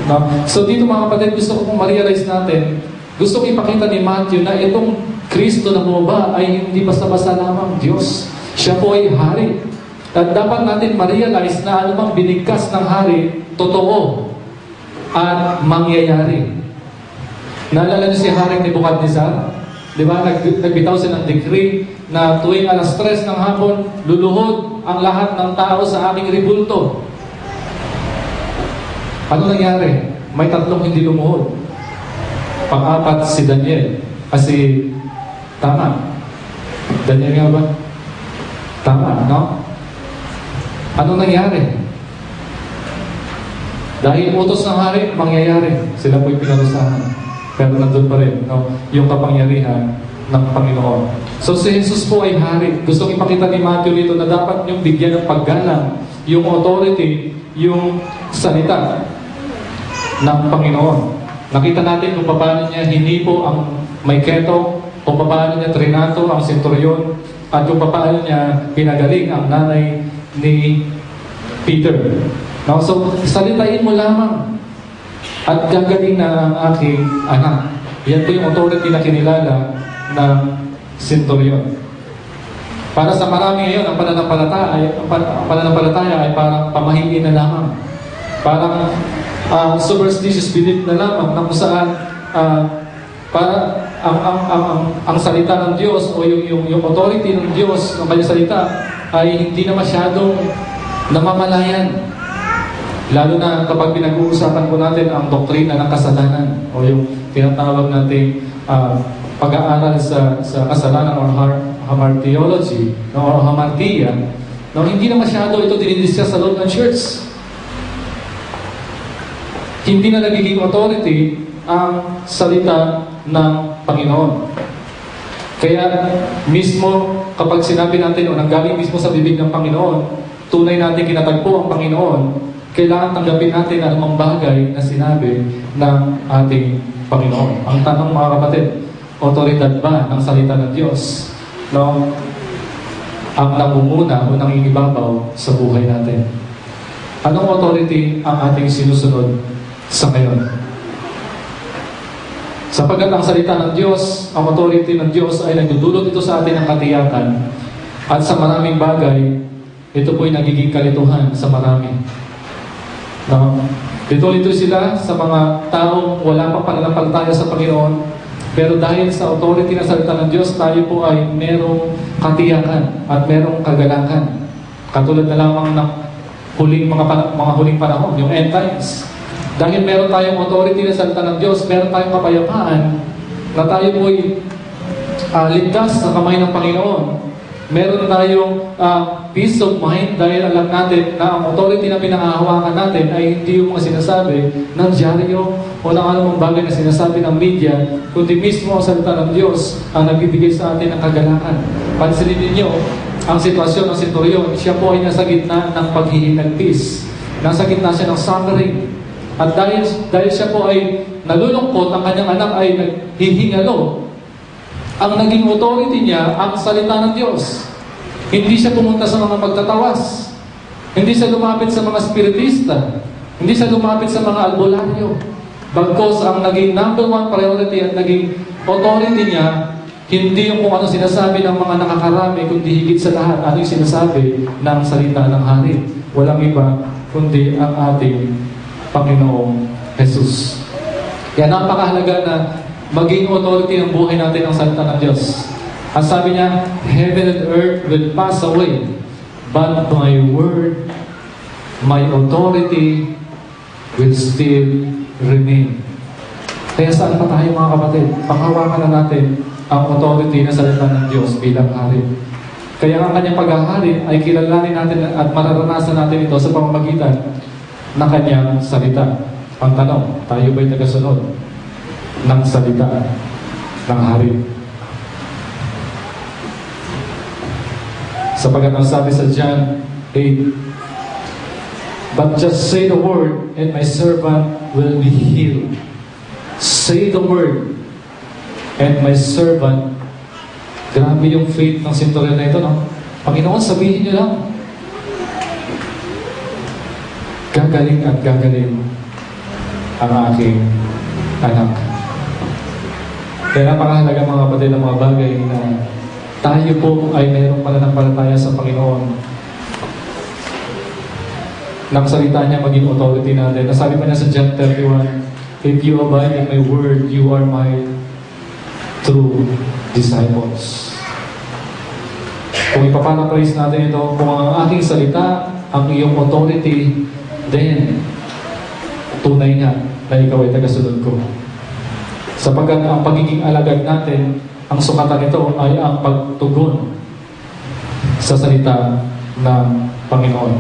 No? So dito mga kapatid, gusto ko pong ma-realize natin, gusto ko ipakita ni Matthew na itong Kristo na bumaba ay hindi basta-basta lamang Diyos. Siya po ay hari. At dapat natin ma-realize na anumang binigkas ng hari, totoo at mangyayari. Naalala niyo si Haring Nebukadnezar? Di ba? Nagbitaw siya ng decree na tuwing alas 3 ng hapon, luluhod ang lahat ng tao sa aking ribulto. Ano nangyari? May 3 hindi lumuhod. Pang-4 si Daniel. Tama. Daniel nga ba? Tama, no? Ano nangyari? Dahil utos ng hari, mangyayari. Sila po'y pinarusahan. Pero nandun pa rin, no? Yung kapangyarihan ng Panginoon. So si Jesus po ay hari. Gusto kong ipakita ni Matthew dito na dapat niyong bigyan ng paggalang yung authority, yung salita ng Panginoon. Nakita natin kung paano niya hinipo ang may keto, kung paano niya trinato ang senturyon, at kung paano niya pinagaling ang nanay ni Peter. No? So, salitain mo lamang at gagaling na ang aking anak. Yan po yung authority na kinilala ng centurion. Para sa marami ngayon, ang pananampalataya ay parang pamahiin na lamang. Parang superstitious belief na lamang na kung saan para ang salita ng Diyos o yung authority ng Diyos ng kanyang salita ay hindi na masyadong namamalayan. Lalo na kapag pinag-uusapan po natin ang doktrina ng kasalanan o yung tinatawag natin pag-aaral sa kasalanan or hamartiology or hamartia, no, hindi na masyado ito dinidiscuss sa loob ng church. Hindi na nagiging authority ang salita ng Panginoon. Kaya mismo kapag sinabi natin o nanggaling mismo sa bibig ng Panginoon, tunay natin kinatagpo ang Panginoon, kailangan tanggapin natin anumang bagay na sinabi ng ating Panginoon. Ang tanong mga kapatid, otoridad ba ng salita ng Diyos, no, ang namumuna o nangingibabaw sa buhay natin? Anong authority ang ating sinusunod sa ngayon? Sapagkat ang salita ng Diyos, ang authority ng Diyos ay nagdudulot ito sa atin ng katiyakan, at sa maraming bagay, ito po'y nagiging kalituhan sa marami. No? Lito-lito sila sa mga taong wala pang pananampalataya sa Panginoon, pero dahil sa authority ng salita ng Diyos, tayo po ay merong katiyakan at merong kagalakan. Katulad na lamang ng mga huling panahon, yung end times. Dahil meron tayong authority ng salita ng Diyos, meron tayong kapayapaan na tayo po'y ligtas sa kamay ng Panginoon. Meron tayong peace of mind dahil alam natin na ang authority na pinangahawakan natin ay hindi yung mga sinasabi ng dyaryo o ng anumang bagay na sinasabi ng media, kundi mismo ang salita ng Diyos ang nagbibigay sa atin ng kagalakan. Pansinin ninyo, ang sitwasyon ng centurion, siya po ay nasa gitna ng paghihinagpis. Nasa gitna siya ng suffering. At dahil siya po ay nalulungkot, ang kanyang anak ay naghihingalo, ang naging authority niya, ang salita ng Diyos. Hindi siya pumunta sa mga magtatawas. Hindi siya lumapit sa mga spiritista. Hindi siya lumapit sa mga albularyo. Bagkos ang naging number one priority at naging authority niya, hindi yung kung ano sinasabi ng mga nakakarami, kundi higit sa lahat, ano yung sinasabi ng salita ng hari. Walang iba, kundi ang ating Panginoong Jesus. Kaya napakahalaga na maging authority ng buhay natin ang salita ng Diyos. Ang sabi niya, heaven and earth will pass away, but my word, my authority will still remain. Kaya saan pa tayo mga kapatid? Panghawakan na natin ang authority na salita ng Diyos bilang hari. Kaya ang kanyang paghahari ay kilalanin natin at mararanasan natin ito sa pamamagitan ng kanyang salita. Ang tanong, tayo ba'y tagasunod ng salita ng hari? Sapagat ang sabi sa John 8, but just say the word and my servant will be healed. Say the word and my servant. Grabe yung faith ng centurion na ito, no? Panginoon, sabihin niyo lang. Gagaling at gagaling ang aking anak. Kaya napakahalaga mga kapatid ng mga bagay na tayo po ay mayroong pananampalataya sa Panginoon. Nang salita niya maging authority natin. Nasabi pa niya sa John 31, if you abide in my word, you are my true disciples. Kung ipaparaphrase natin ito, kung ang aking salita, ang iyong authority, then tunay nga na ikaw ay tagasunod ko. Sapagkat ang pagiging alagad natin, ang sukatan nito ay ang pagtugon sa salita ng Panginoon.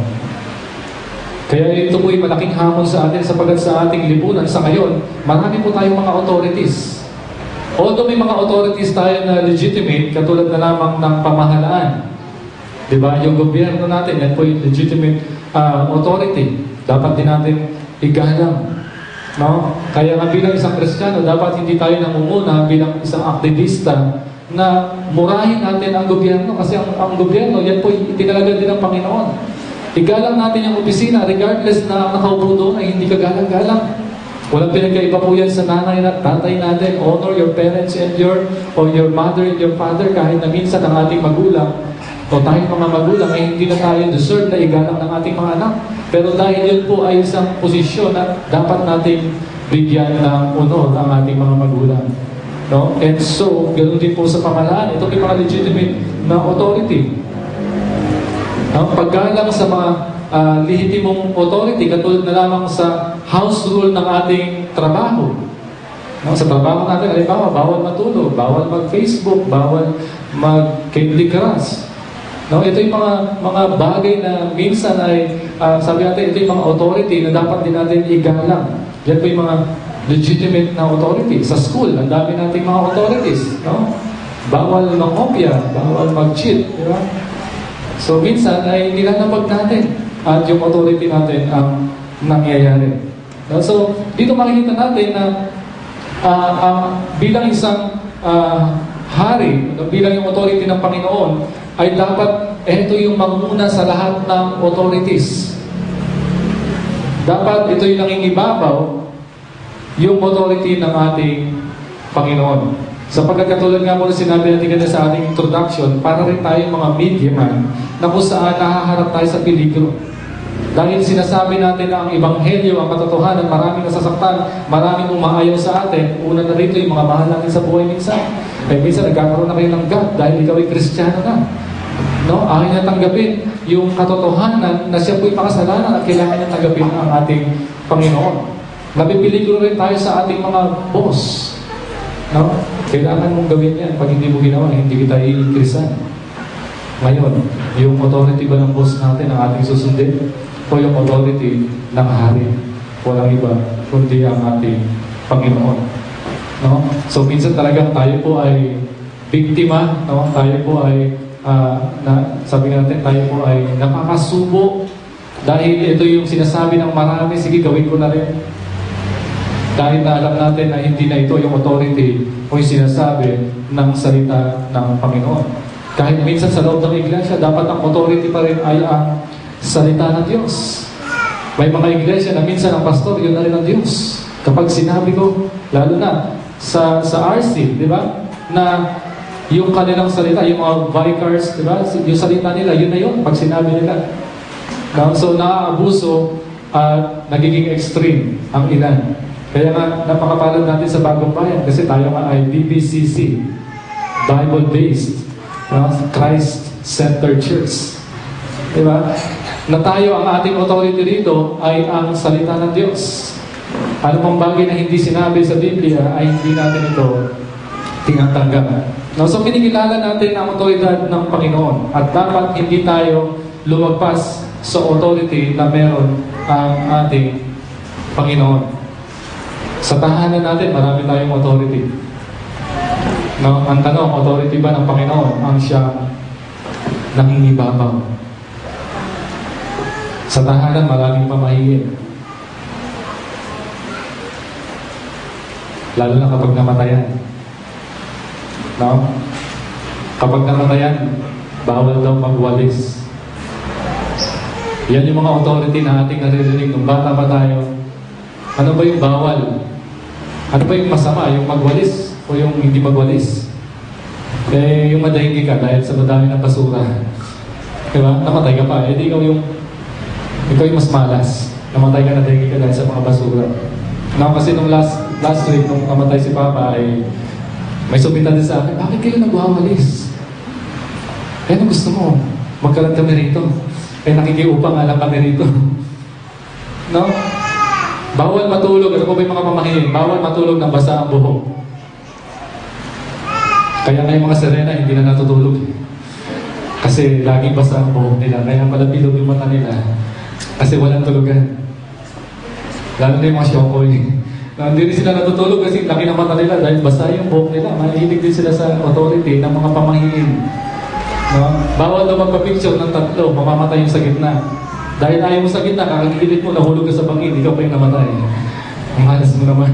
Kaya ito po'y malaking hamon sa atin sapagkat sa ating lipunan sa ngayon, marami po tayong mga authorities. Although may mga authorities tayo na legitimate, katulad na lamang ng pamahalaan. Diba? Yung gobyerno natin, yan po yung legitimate authority. Dapat din natin igalang. No? Kaya nga bilang isang Kristiyano, dapat hindi tayo namumuna bilang isang aktivista na murahin natin ang gobyerno kasi ang gobyerno, yan po itinalaga din ng Panginoon. Igalang natin yung opisina regardless na ang nakaupo doon ay hindi kagalang-galang. Walang pinagkaiba po yan sa nanay at tatay natin. Honor your parents and or your mother and your father, kahit na minsan ang ating magulang o tayong mga magulang ay hindi na tayo deserve na igalang ng ating mga anak. Pero dahil yun po ay isang posisyon na dapat nating bigyan ng honor ang ating mga magulang. No? And so, ganoon din po sa pamahalaan. Ito yung mga legitimate na authority. Ang paggalang sa mga lehitimong authority, katulad na lamang sa house rule ng ating trabaho. No? Sa trabaho natin, halimbawa, bawal matulog, bawal mag-Facebook, bawal mag-Candy Crush. No? Ito yung mga bagay na minsan ay, sabi natin, ito yung mga authority na dapat din natin igalang. Yan po yung mga legitimate na authority. Sa school, ang dami nating mga authorities. No? Bawal mangopya, bawal mag-cheat. Di ba? So, minsan ay nilalabag natin at yung authority natin ang nangyayari. So, dito makikita natin na bilang isang hari, bilang yung authority ng Panginoon, ay dapat ito yung manguna sa lahat ng authorities. Dapat ito yung nangingibabaw yung authority ng ating Panginoon. Sapagkat katulad nga po na sinabi natin kanina sa ating introduction, para rin tayong mga media man na kung saan nahaharap tayo sa peligro. Dahil sinasabi natin na ang Ebanghelyo, ang katotohanan, maraming nasasaktan, maraming umaayaw sa atin. Una na rito, yung mga mahal natin sa buhay minsan. Kaya minsan nagkakaroon na kayo ng gap dahil ikaw ay Kristiyano na. No? Ayaw niya tanggapin yung katotohanan na siya po'y makasalanan at kailangan niya tanggapin ang ating Panginoon. Napipeligro rin tayo sa ating mga boss. No? Kailangan mong gawin yan. Pag hindi mo ginawa, hindi kita iingkrisan. Ngayon, yung authority ba ng boss natin ang ating susundin? O yung authority ng hari? Walang iba, kundi ang ating Panginoon. No? So, minsan talagang tayo po ay biktima. No? Tayo po ay, sabi natin, tayo po ay nakakasubo. Dahil ito yung sinasabi ng marami, sige, gawin ko na rin. Dahil na alam natin na hindi na ito yung authority o yung sinasabi ng salita ng Panginoon. Kahit minsan sa loob ng iglesia, dapat ang authority pa rin ay ang salita ng Diyos. May mga iglesia na minsan ang pastor, yun na rin ang Diyos. Kapag sinabi ko, lalo na sa RC, di ba? Na yung kanilang salita, yung mga vicars, di ba? Yung salita nila, yun na yun, pag sinabi nila. So, naaabuso at nagiging extreme ang ilan. Kaya nga, napakapalad natin sa Bagong Bayan kasi tayo nga ay BBCC, Bible-based, Christ-centered church. Diba? Na tayo, ang ating authority rito ay ang salita ng Diyos. Ano pang bagay na hindi sinabi sa Biblia ay hindi natin ito tinatanggap. No, so, kinikilala natin ang autoridad ng Panginoon at dapat hindi tayo lumagpas sa authority na meron ang ating Panginoon. Sa tahanan natin, marami tayong authority. No? Ang tanong, authority ba ng Panginoon ang siyang nangingibabaw? Sa tahanan, maraming pamahiin. Lalo na kapag namatayan. No? Kapag namatayan, bawal daw magwalis. Yan yung mga authority na ating naririnig nung bata pa tayo. Ano ba yung bawal? Ano ba yung masama? Yung magwalis o yung hindi magwalis? Eh, yung madahigi ka dahil sa madami ng basura. Diba? Namatay ka pa. Eh, di ikaw yung mas malas. Namatay ka na dahigi ka dahil sa mga basura. No, kasi nung last week, nung namatay si Papa, ay may sumitan din sa akin, bakit kayo nagwawalis? Eh, ano gusto mo? Magkaroon kami rito. Eh, nakikiupang nga lang kami rito. No? Bawal matulog. Ano po ba yung mga pamahiin? Bawal matulog ng basa ang buhok. Kaya nga yung mga sirena hindi na natutulog. Kasi laging basa ang buhok nila. Kaya malapilog yung mata nila. Kasi walang tulugan. Lalo na yung mga syokoy. Hindi rin sila natutulog kasi laki ng mata nila dahil basa yung buhok nila. Mahilig din sila sa authority ng mga pamahiin. No? Bawal daw magpa-picture ng tatlo. Mamamatay yung sa gitna. Dahil ayaw mo sa gitna, kakagilid mo, nahulog ka sa bangin, ikaw pa yung namatay. Ang halas mo naman.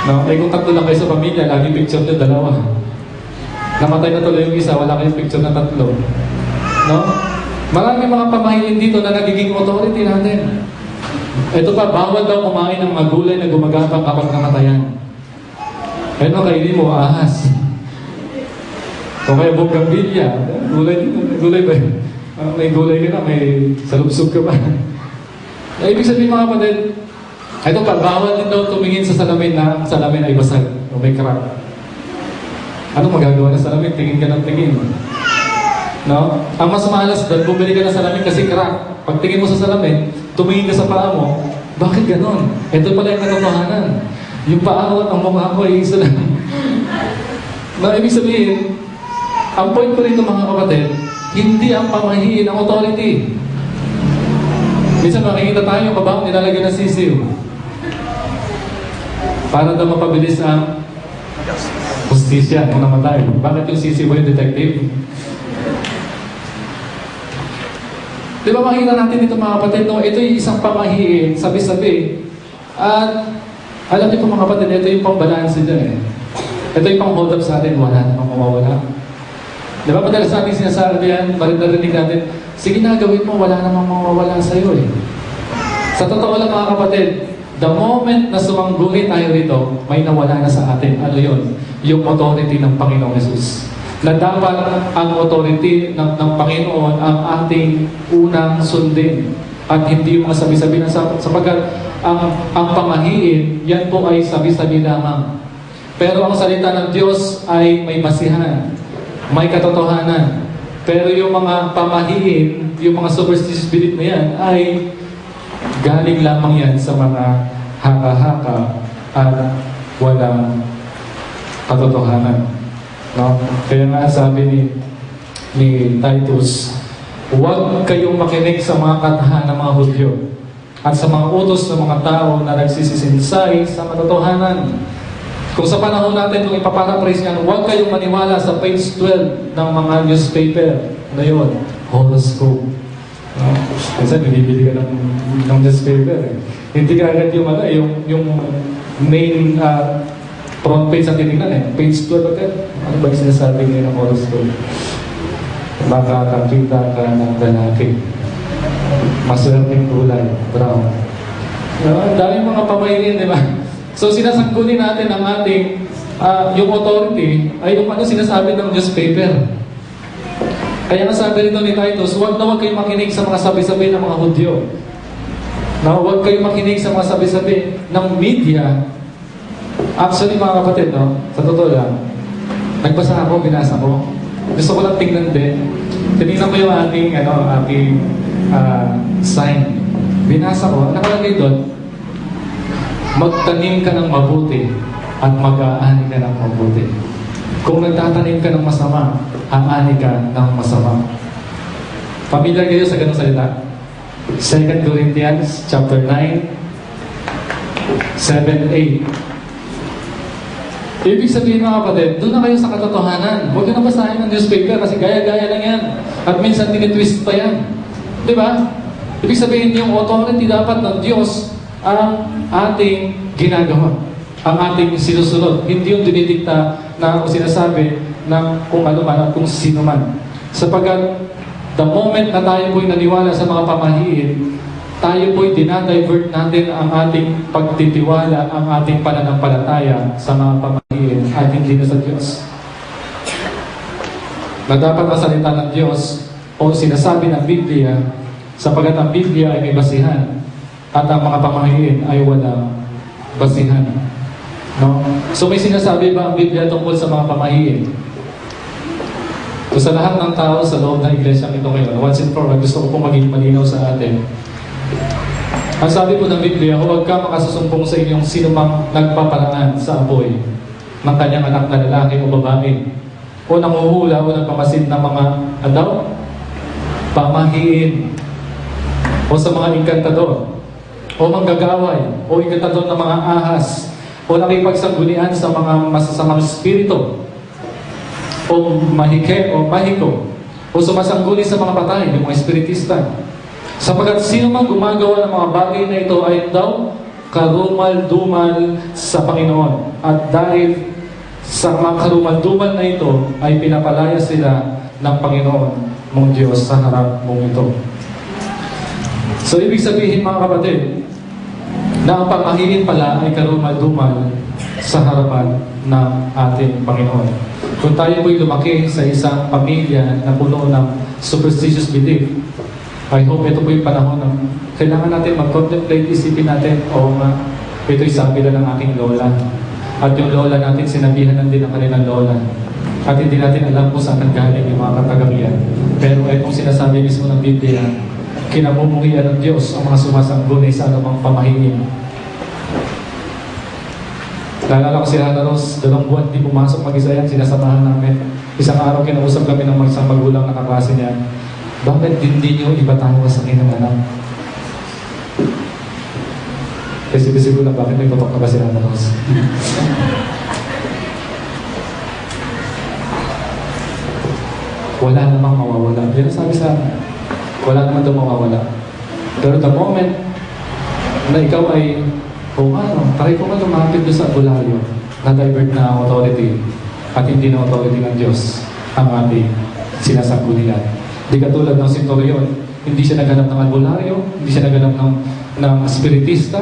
No? Eh kung tatlo lang kayo sa pamilya, lagi picture nyo, dalawa. Namatay na tuloy yung isa, wala kayong picture na tatlo. No? Marami mga pamahiin dito na nagiging authority natin. Ito pa, bawal daw kumain ng mga gulay na gumagapang kapag namatayan. Ano, kainin mo, ahas. O kaya bougainvillea. Gulay ba yun? May gulay ka na, may salubsog ka ba? Ibig sabihin mga kapatid, ito pa, bawal din daw tumingin sa salamin na ang salamin ay basag o may crack. Ano magagawa ng salamin? Tingin ka ng tingin. No? Ang mas malas doon, bumili ka ng salamin kasi crack. Pag tingin mo sa salamin, tumingin ka sa paa mo, bakit ganon? Ito pala yung katotohanan. Yung paa ko at ang mukha ko ay isa lang. Na ibig sabihin, ang point ko rito mga kapatid, hindi ang pamahiin ang authority. Minsan makikita tayo, kabaong nilalagyan ng sisiw. Para daw mapabilis ang justisya kung namatay. Bakit yung sisiw ba yung detective? Di ba makikita natin ito mga kapatid, no? Ito yung isang pamahiin, sabi-sabi. At alam niyo po mga kapatid, ito yung pang-balance dyan eh. Ito yung pang-hold up sa atin, wala namang mawawala. Di ba madalas natin sinasabi yan, narinig natin, sige na, gawin mo, wala namang mawawala sa'yo eh. Sa totoo lang mga kapatid, the moment na sumangguni tayo rito, may nawala na sa atin. Ano yun? Yung authority ng Panginoong Jesus. Na dapat ang authority ng Panginoon ang ating unang sundin. At hindi yung mga sabi-sabi na sapagkat ang pamahiin, yan po ay sabi-sabi lamang. Pero ang salita ng Diyos ay may basihan, may katotohanan. Pero yung mga pamahiin, yung mga superstitious belief na yan, ay galing lamang yan sa mga haka-haka at walang katotohanan. No? Kaya nga sabi ni Titus, huwag kayong makinig sa mga katahan ng mga Hudyo at sa mga utos ng mga tao na nagsisisinsay sa katotohanan. Kung sa panahon natin, kung ipaparaphrase yan, huwag kayong maniwala sa page 12 ng mga newspaper. Ano yun? Horoscope. No? Kasi binibili ka ng newspaper. Eh. Hindi ka agad yung main front page ang titignan eh. Page 12 agad. Ano ba yung sinasabi ngayon ng horoscope? Makakakita ka ng lalaki. Maswerteng kulay, brown. Ang daming mga pamahiin, di ba? So sinasangkunin natin ang ating yung authority ay yung ano sinasabi ng newspaper. Kaya nga sabi rito ni Titus, huwag kayong makinig sa mga sabi-sabi ng mga Hudyo. Na huwag kayong makinig sa mga sabi-sabi ng media. Actually mga kapatid, no? Sa totoo lang, nagbasa ako, binasa ko. Gusto ko lang tingnan din. Tinignan ko yung aking sign. Binasa ko, nakalagay doon, magtanim ka ng mabuti at mag-aani ka ng mabuti. Kung nagtatanim ka ng masama, aani ka ng masama. Familiar kayo sa ganung salita? 2 Corinthians chapter 9, 7-8. Ibig sabihin mga kapatid, doon na kayo sa katotohanan. Huwag na basahin ng newspaper kasi gaya-gaya lang yan. At minsan tinitwist pa yan. Di ba? Ibig sabihin yung authority dapat ng Diyos ang ating ginagawa. Ang ating sinusunod. Hindi yung dinidikta na sinasabi ng kung ano man at kung sino man. Sapagkat the moment na tayo po'y naniwala sa mga pamahiin, tayo po'y dinadivert natin ang ating pagtitiwala, ang ating pananampalataya sa mga pamahiin at hindi na sa Diyos. Na dapat ang salita ng Diyos o sinasabi ng Biblia, sapagkat ang Biblia ay may basihan at ang mga pamahiin ay walang basihan. No? So may sinasabi ba ang Biblia tungkol sa mga pamahiin? So sa lahat ng tao sa loob ng iglesia ito ngayon, once and for all, gusto ko pong maging malinaw sa atin. Ang sabi po ng Biblia, huwag ka makasusumpong sa inyong sinumang nagpaparaan sa apoy ng kanyang anak na lalaki o babae, o nanguhula o nagpamasid ng mga pamahiin, o sa mga inkantador, o manggagaway, o inkantador ng mga ahas, o nakipagsanggunian sa mga masasamang spirito, o mahike o mahiko, o sumasangguni sa mga patay, yung mga espiritista. Sapagkat sino mang gumagawa ng mga bagay na ito ay daw karumal-dumal sa Panginoon. At dahil sa mga karumal-dumal na ito ay pinapalaya sila ng Panginoon mong Diyos sa harap mong ito. So, ibig sabihin mga kapatid, na ang pamahiin pala ay karumal-dumal sa harapan ng ating Panginoon. Kung tayo po'y lumaki sa isang pamilya na puno ng superstitious belief, I hope ito po yung panahon ng kailangan natin mag-contemplate, isipin natin, oo nga, ito'y sabi lang ng aking lola. At yung lola natin, sinabihan din ang kanilang lola. At hindi natin alam kung saan nanggaling yung mga katagang yan. Pero itong sinasabi mismo ng Biblia, kinamumuhian ng Diyos ang mga sumasangguni sa anumang pamahiin. Naalala ko si Hannah Rose, 2 buwan, di pumasok mag-isa yan, sinasamahan namin. Isang araw kinausap kami ng isang magulang na kaklase niya, bakit hindi niyo ibatawa sa akin ng anak? Kasi siguro na bakit may patok na ba si Hannah Rose? Wala namang mawawala. Yan ang sabi sa akin. Wala naman daw mawawala. Pero the moment na ikaw ay try ko nga lumapit doon sa albularyo na divert na authority at hindi na authority ng Diyos ang ating sinasanggunian. Di katulad ng Centurion, hindi siya naghanap ng albularyo, hindi siya naghanap ng spiritista,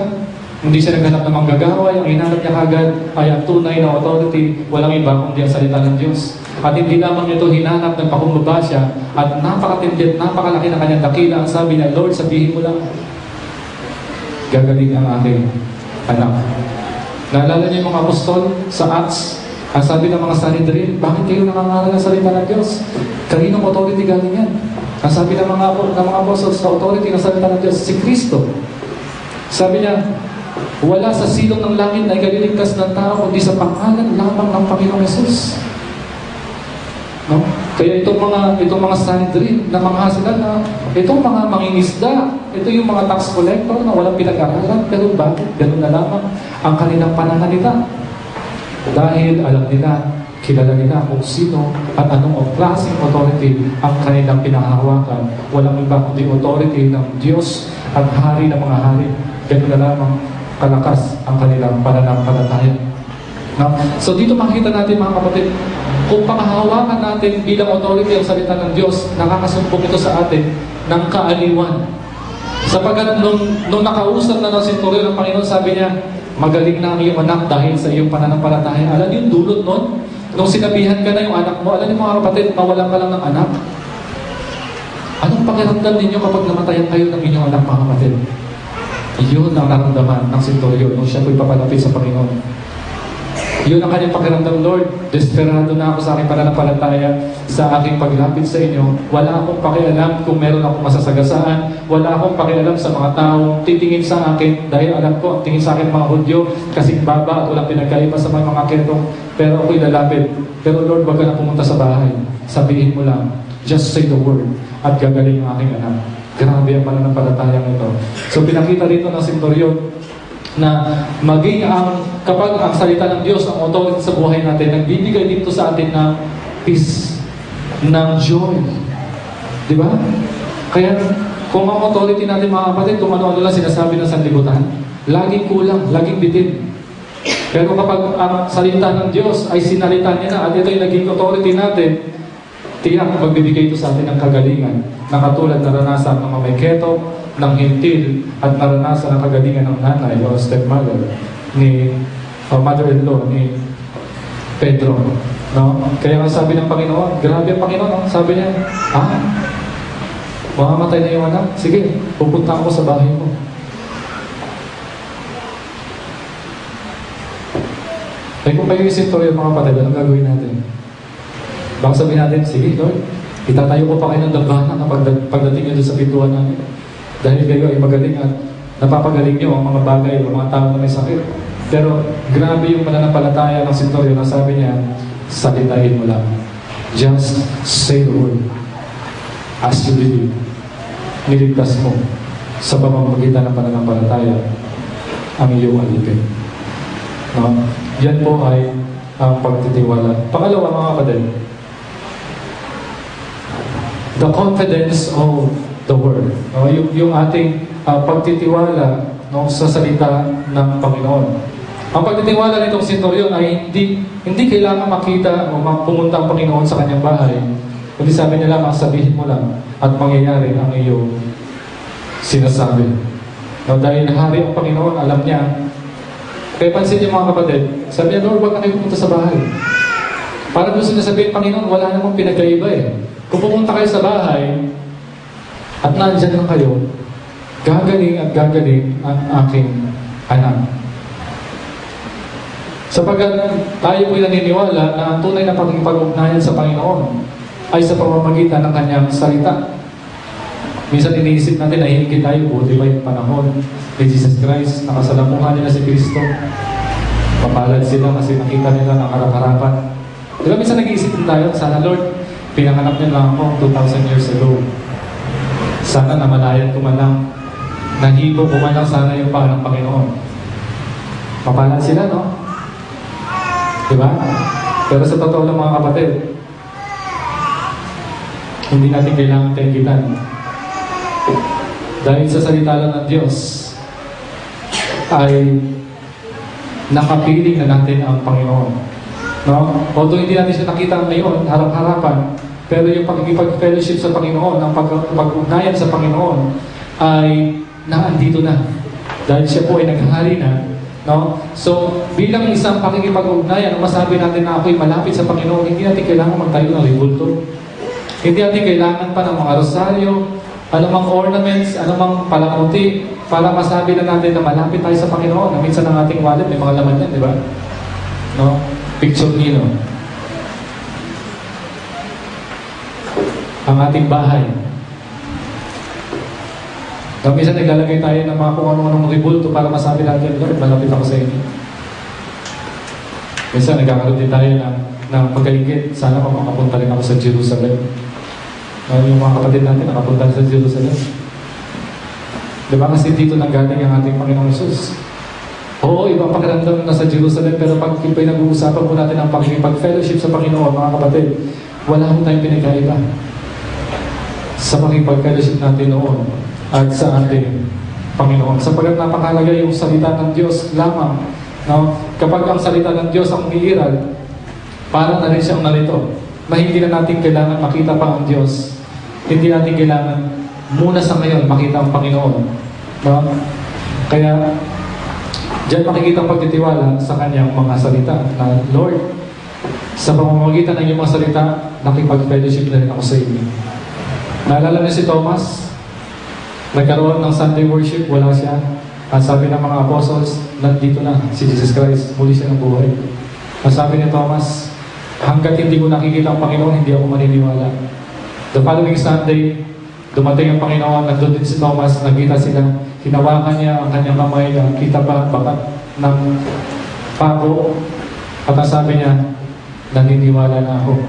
hindi siya naghanap ng manggagaway, ang hinanap niya kagad ay ang tunay na authority, walang iba kundi ang salita ng Diyos. At hindi lamang ito hinanap ng pakumbaba siya at napakatindi at napakalaki na kanyang dakila. Ang sabi niya, Lord, sabihin mo lang, gagaling ang aking anak. Naalala niyo yung mga apostol sa Acts? Ang sabi ng mga Sanhedrin, bakit kayo nangangaral ng salita ng Diyos? Kaninong authority galing yan? Ang sabi ng mga apostol sa authority ng salita ng Diyos, si Kristo. Sabi niya, wala sa silong ng langit na ikaliligtas ng tao kundi sa pangalan lamang ng Panginoong Yesus. No? Kaya itong mga Sanhedrin na mga sila na itong mga mangingisda, ito yung mga tax collector na walang pinag-aralan, pero bakit ganun na lamang ang kanilang pananalita? Dahil alam nila, kilala nila kung sino at anong klaseng authority ang kanilang pinahahawakan. Walang iba kundi authority ng Diyos at hari ng mga hari. Ganun na lamang kalakas ang kanilang pananampalataya. No? So dito makikita natin mga kapatid, kung panghahawakan natin bilang authority ang salita ng Diyos, nakakasumpong ito sa atin ng kaaliwan. Sapagkat nung nakausap na ng Centurion ng Panginoon, sabi niya, magaling na ang iyong anak dahil sa iyong pananampalataya. Alam niyo yung dulot nun? Nung sinabihan ka na yung anak mo, alam niyo mga kapatid, mawalan ka lang ng anak. Anong pakiramdam ninyo kapag namatayan kayo ng inyong anak, mga kapatid? Iyon ang naramdaman ng Centurion nung siya po'y papalapit sa Panginoon. Yun ang kanyang pakiramdam, Lord. Desperado na ako sa aking pananampalataya, sa aking paglapit sa inyo. Wala akong pakialam kung meron akong masasagasaan. Wala akong pakialam sa mga taong titingin sa akin dahil alam ko ang tingin sa akin mga Hudyo kasing baba at walang pinagkaiba sa mga ketong. Pero ako'y lalapit. Pero Lord, wag ka na pumunta sa bahay. Sabihin mo lang, just say the word at gagaling ang aking anak. Grabe ang pananampalataya ito. So pinakita rito ng Centurion na maging kapag ang salita ng Diyos ang authority sa buhay natin, nagbibigay dito sa atin ng peace, ng joy. Di ba? Kaya kung ang authority natin mga kapatid, kung ano-ano lang sinasabi ng sanlibutan, laging kulang, laging bitin. Pero kapag ang salita ng Diyos ay sinalita niya na at ito yung naging authority natin, tiyak magbibigay ito sa atin ng kagalingan na katulad naranasan ng may keto, ng hintil at naranasan ang kagalingan ng nanay o stepmother ni mother-in-law ni Pedro. No? Kaya nga sabi ng Panginoon, grabe ang Panginoon, no? Sabi niya, mamamatay na yung anak? Sige, pupunta ako sa bahay mo. Ay kung kayo isip to yung mga kapatid, anong gagawin natin? Baka sabihin natin, sige Lord, itatayo ko pa kayo ng dambana kapag pagdating nyo doon sa pintuan namin. Dahil kayo ay magaling at napapagaling nyo ang mga bagay o mga tao na may sakit. Pero grabe yung pananampalataya ng Centurion na sabi niya, salitain mo lang. Just say the word. As you believe, niligtas mo sa pamamagitan ng pananampalataya ang iyong alipin. No? Yan po ay ang pagtitiwala. Pangalawa mga kapatid, the confidence of the Word. No? Yung ating pagtitiwala sa salita ng Panginoon. Ang pagtitiwala nitong Centurion ay hindi kailangan makita o pumunta ang Panginoon sa kanyang bahay Kundi sabi niya lamang, sabihin mo lang at mangyayari ang iyong sinasabi. No, dahil hari ang Panginoon, alam niya. Kaya pansin niyo mga kapatid, sabi niya, Lord, wag na kayo pumunta sa bahay. Para doon sila sabihin, Panginoon, wala namang pinagkaiba eh. Kung pumunta kayo sa bahay, at nandyan lang kayo, gagaling at gagaling ang aking anak. Sapagkat tayo po'y naniniwala na ang tunay na pagkipag-ugnayan sa Panginoon ay sa pamamagitan ng kanyang salita. Minsan iniisip natin na hihigit tayo, buti pa yung panahon ni Jesus Christ, nakasalamuhan nila si Kristo. Mapalad sila kasi nakita nila ng harap-harapan. Diba minsan nag-iisip din tayo, sana Lord, pinanganak niyo lang ako 2,000 years ago. Sana namalayan ko man lang, nahipo ko man lang sana yung paa ng Panginoon. Mapalad sila, no? Diba? Pero sa totoo lang mga kapatid, hindi natin kailangan tengkitan. Dahil sa salita lang ng Diyos, ay nakapiling na natin ang Panginoon. No? Although hindi natin siya nakita ngayon, harap-harapan, pero yung pagkikipag-fellowship sa Panginoon, ang pag-ugnayan sa Panginoon, ay naandito na. Dahil siya po ay naghahari na. No? So, bilang isang pakikipag-ugnayan, ang masabi natin na ako'y malapit sa Panginoon, hindi natin kailangan magtayo ng ribulto. Hindi natin kailangan pa ng mga rosaryo, anumang ornaments, anumang palamuti, para masabi na natin na malapit tayo sa Panginoon. Na minsan ang ating wallet, may mga laman yan, di ba? No? Picture nino. Ang ating bahay. No, minsan naglalagay tayo ng mga kung ano-anong ribulto para masabi natin, Lord, malapit ako sa inyo. Minsan nagkakaroon din tayo ng pagkaligid. Sana makapunta rin ako sa Jerusalem. Yung mga kapatid natin nakapunta sa Jerusalem. Diba kasi dito nanggaling ang ating Panginoong Yesus. Oo, ibang pakiramdam na sa Jerusalem, pero pag nag-uusapan po natin ang pag-fellowship sa Panginoon, mga kapatid, wala akong tayong pinagkaiba sa pag-fellowship natin noon at sa ating Panginoon. Sapagkat napakalaga yung salita ng Diyos lamang. No? Kapag ang salita ng Diyos ang umiiral, parang na rin siyang narito. Na hindi na natin kailangan makita pa ang Diyos. Hindi natin kailangan muna sa ngayon makita ang Panginoon. No? Kaya, diyan makikita ang pagtitiwala sa kanyang mga salita na, Lord, sa pamamagitan ng iyong mga salita, nakipag-fellowship na rin ako sa inyo. Naalala niyo si Thomas? Nagkaroon ng Sunday worship, wala siya. At sabi ng mga apostles, nandito na si Jesus Christ, muli siya ng buhay. At sabi ni Thomas, hanggat hindi ko nakikita ang Panginoon, hindi ako maniniwala. The following Sunday, dumating ang Panginoon, nandun din si Thomas, nagkita sila, hinawakan niya ang kanyang kamay, kita pa bakat ng pako, at ang sabi niya, naniniwala na ako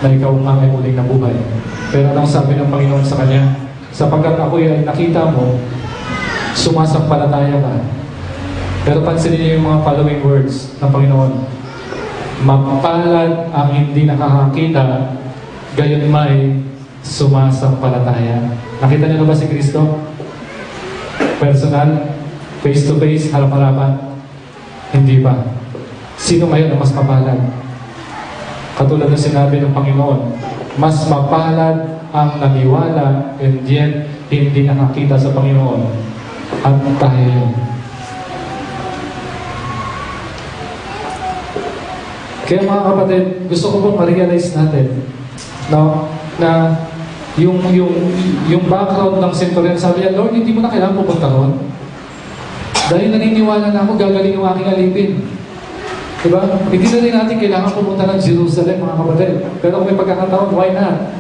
na ikaw ang may muling nabuhay. Pero anong sabi ng Panginoon sa kanya? Sapagkat ako ay nakita mo, sumasampalataya ka. Pero pansinin niyo yung mga following words ng Panginoon. Mapalad ang hindi nakakakita, gayon may sumasampalataya. Nakita niyo na ba si Kristo? Personal? Face to face? Harap-harapan? Hindi pa. Sino ngayon ang mas mapalad? Katulad ng sinabi ng Panginoon, mas mapalad ang naniwala and yet hindi nakakita sa Panginoon at tayo. Kaya mga kapatid, gusto ko pong ma-realize natin, no, na yung background ng centurion, sabi niya, Lord, hindi mo na kailangan pupunta ron. Dahil naniniwala na ako, gagaling yung aking alipin. Diba? Hindi na rin natin kailangan pumunta ng Jerusalem, mga kapatid. Pero kung may pagkakataon, why not?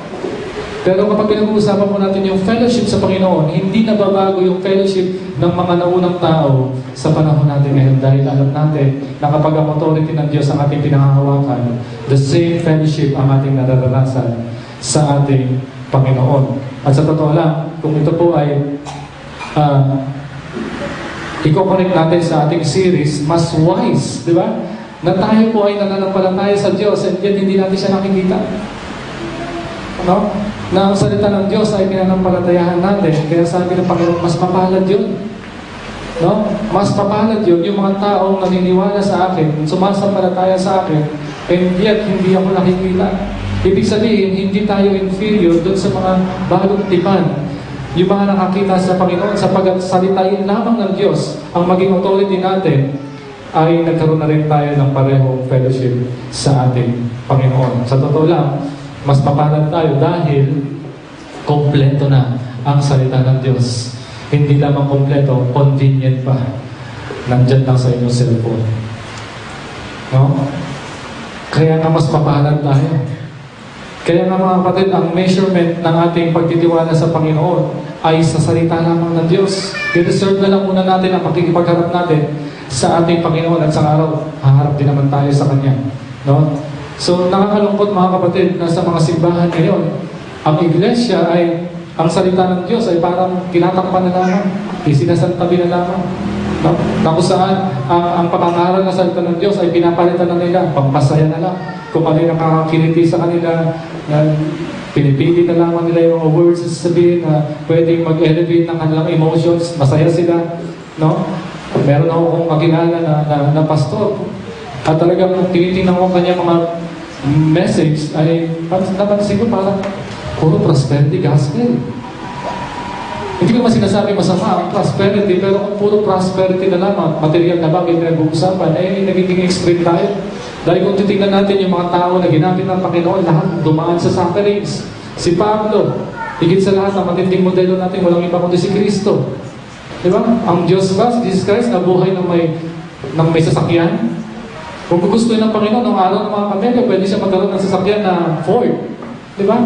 Pero kapag pinag-uusapan po natin yung fellowship sa Panginoon, hindi nababago yung fellowship ng mga naunang tao sa panahon natin ngayon. Dahil alam natin na kapag ang authority ng Diyos ang ating pinangahawakan, the same fellowship ang ating nararanasan sa ating Panginoon. At sa totoo lang, kung ito po ay i-connect natin sa ating series, mas wise, di ba? Na tayo po ay nananampalataya sa Diyos and yet hindi natin siya nakikita. No? Na ang salita ng Diyos ay pinanampalatayahan natin. Kaya sabi ng Panginoon, mas mapalad yun. No? Mas mapalad yun yung mga taong naniniwala sa akin, sumasampalataya sa akin, and yet hindi ako nakikita. Ibig sabihin, hindi tayo inferior doon sa mga bagong tipan. Yung mga nakakita sa Panginoon, sapagat salitain lamang ng Diyos ang maging authority natin, ay nagkaroon na rin tayo ng parehong fellowship sa ating Panginoon. Sa totoo lang, mas mapalad tayo dahil kompleto na ang salita ng Diyos. Hindi lamang kompleto, convenient pa. Nandyan lang sa inyong cellphone. No? Kaya nga mas mapalad tayo. Kaya nga mga kapatid, ang measurement ng ating pagtitiwala sa Panginoon ay sa salita lamang ng Diyos. I-reserve na lang muna natin ang pakikipagharap natin sa ating Panginoon at sa araw, haharap din naman tayo sa Kanya. No? So, nakakalungkot mga kapatid na sa mga simbahan ngayon, ang iglesia ay, ang salita ng Diyos ay parang tinatakpan na lamang, isinasantabi na lamang. No? Na kung saan, ang pamangaral na salita ng Diyos ay pinapalitan na nila, pampasaya na lang. Kung ano yung nakakakiliti sa kanila, pinipili na lamang nila yung words na sasabihin na pwedeng mag-elevate ng kanilang emotions, masaya sila. No? Meron ako kong kakilala na pastor. At talagang tinitingnan ko kanya mga message ay napansin ko parang puro prosperity gospel. Hindi ko sinasabi masama ang prosperity, pero kung puro prosperity na lamang, material na bagay na nag-uusapan, nagiging extreme tayo. Dahil kung titignan natin yung mga tao na ginamit ng Panginoon, lahat dumaan sa sufferings. Si Pablo, higit sa lahat, ang matinding modelo natin, walang iba kundi si Kristo. Diba? Ang Diyos ba, si Jesus Christ, nabuhay ng may sasakyan. Kung gugustuhin ng Panginoon, nung araw ng mga kamelyo, pwede siya magkaroon ng sasakyan na Ford. Diba?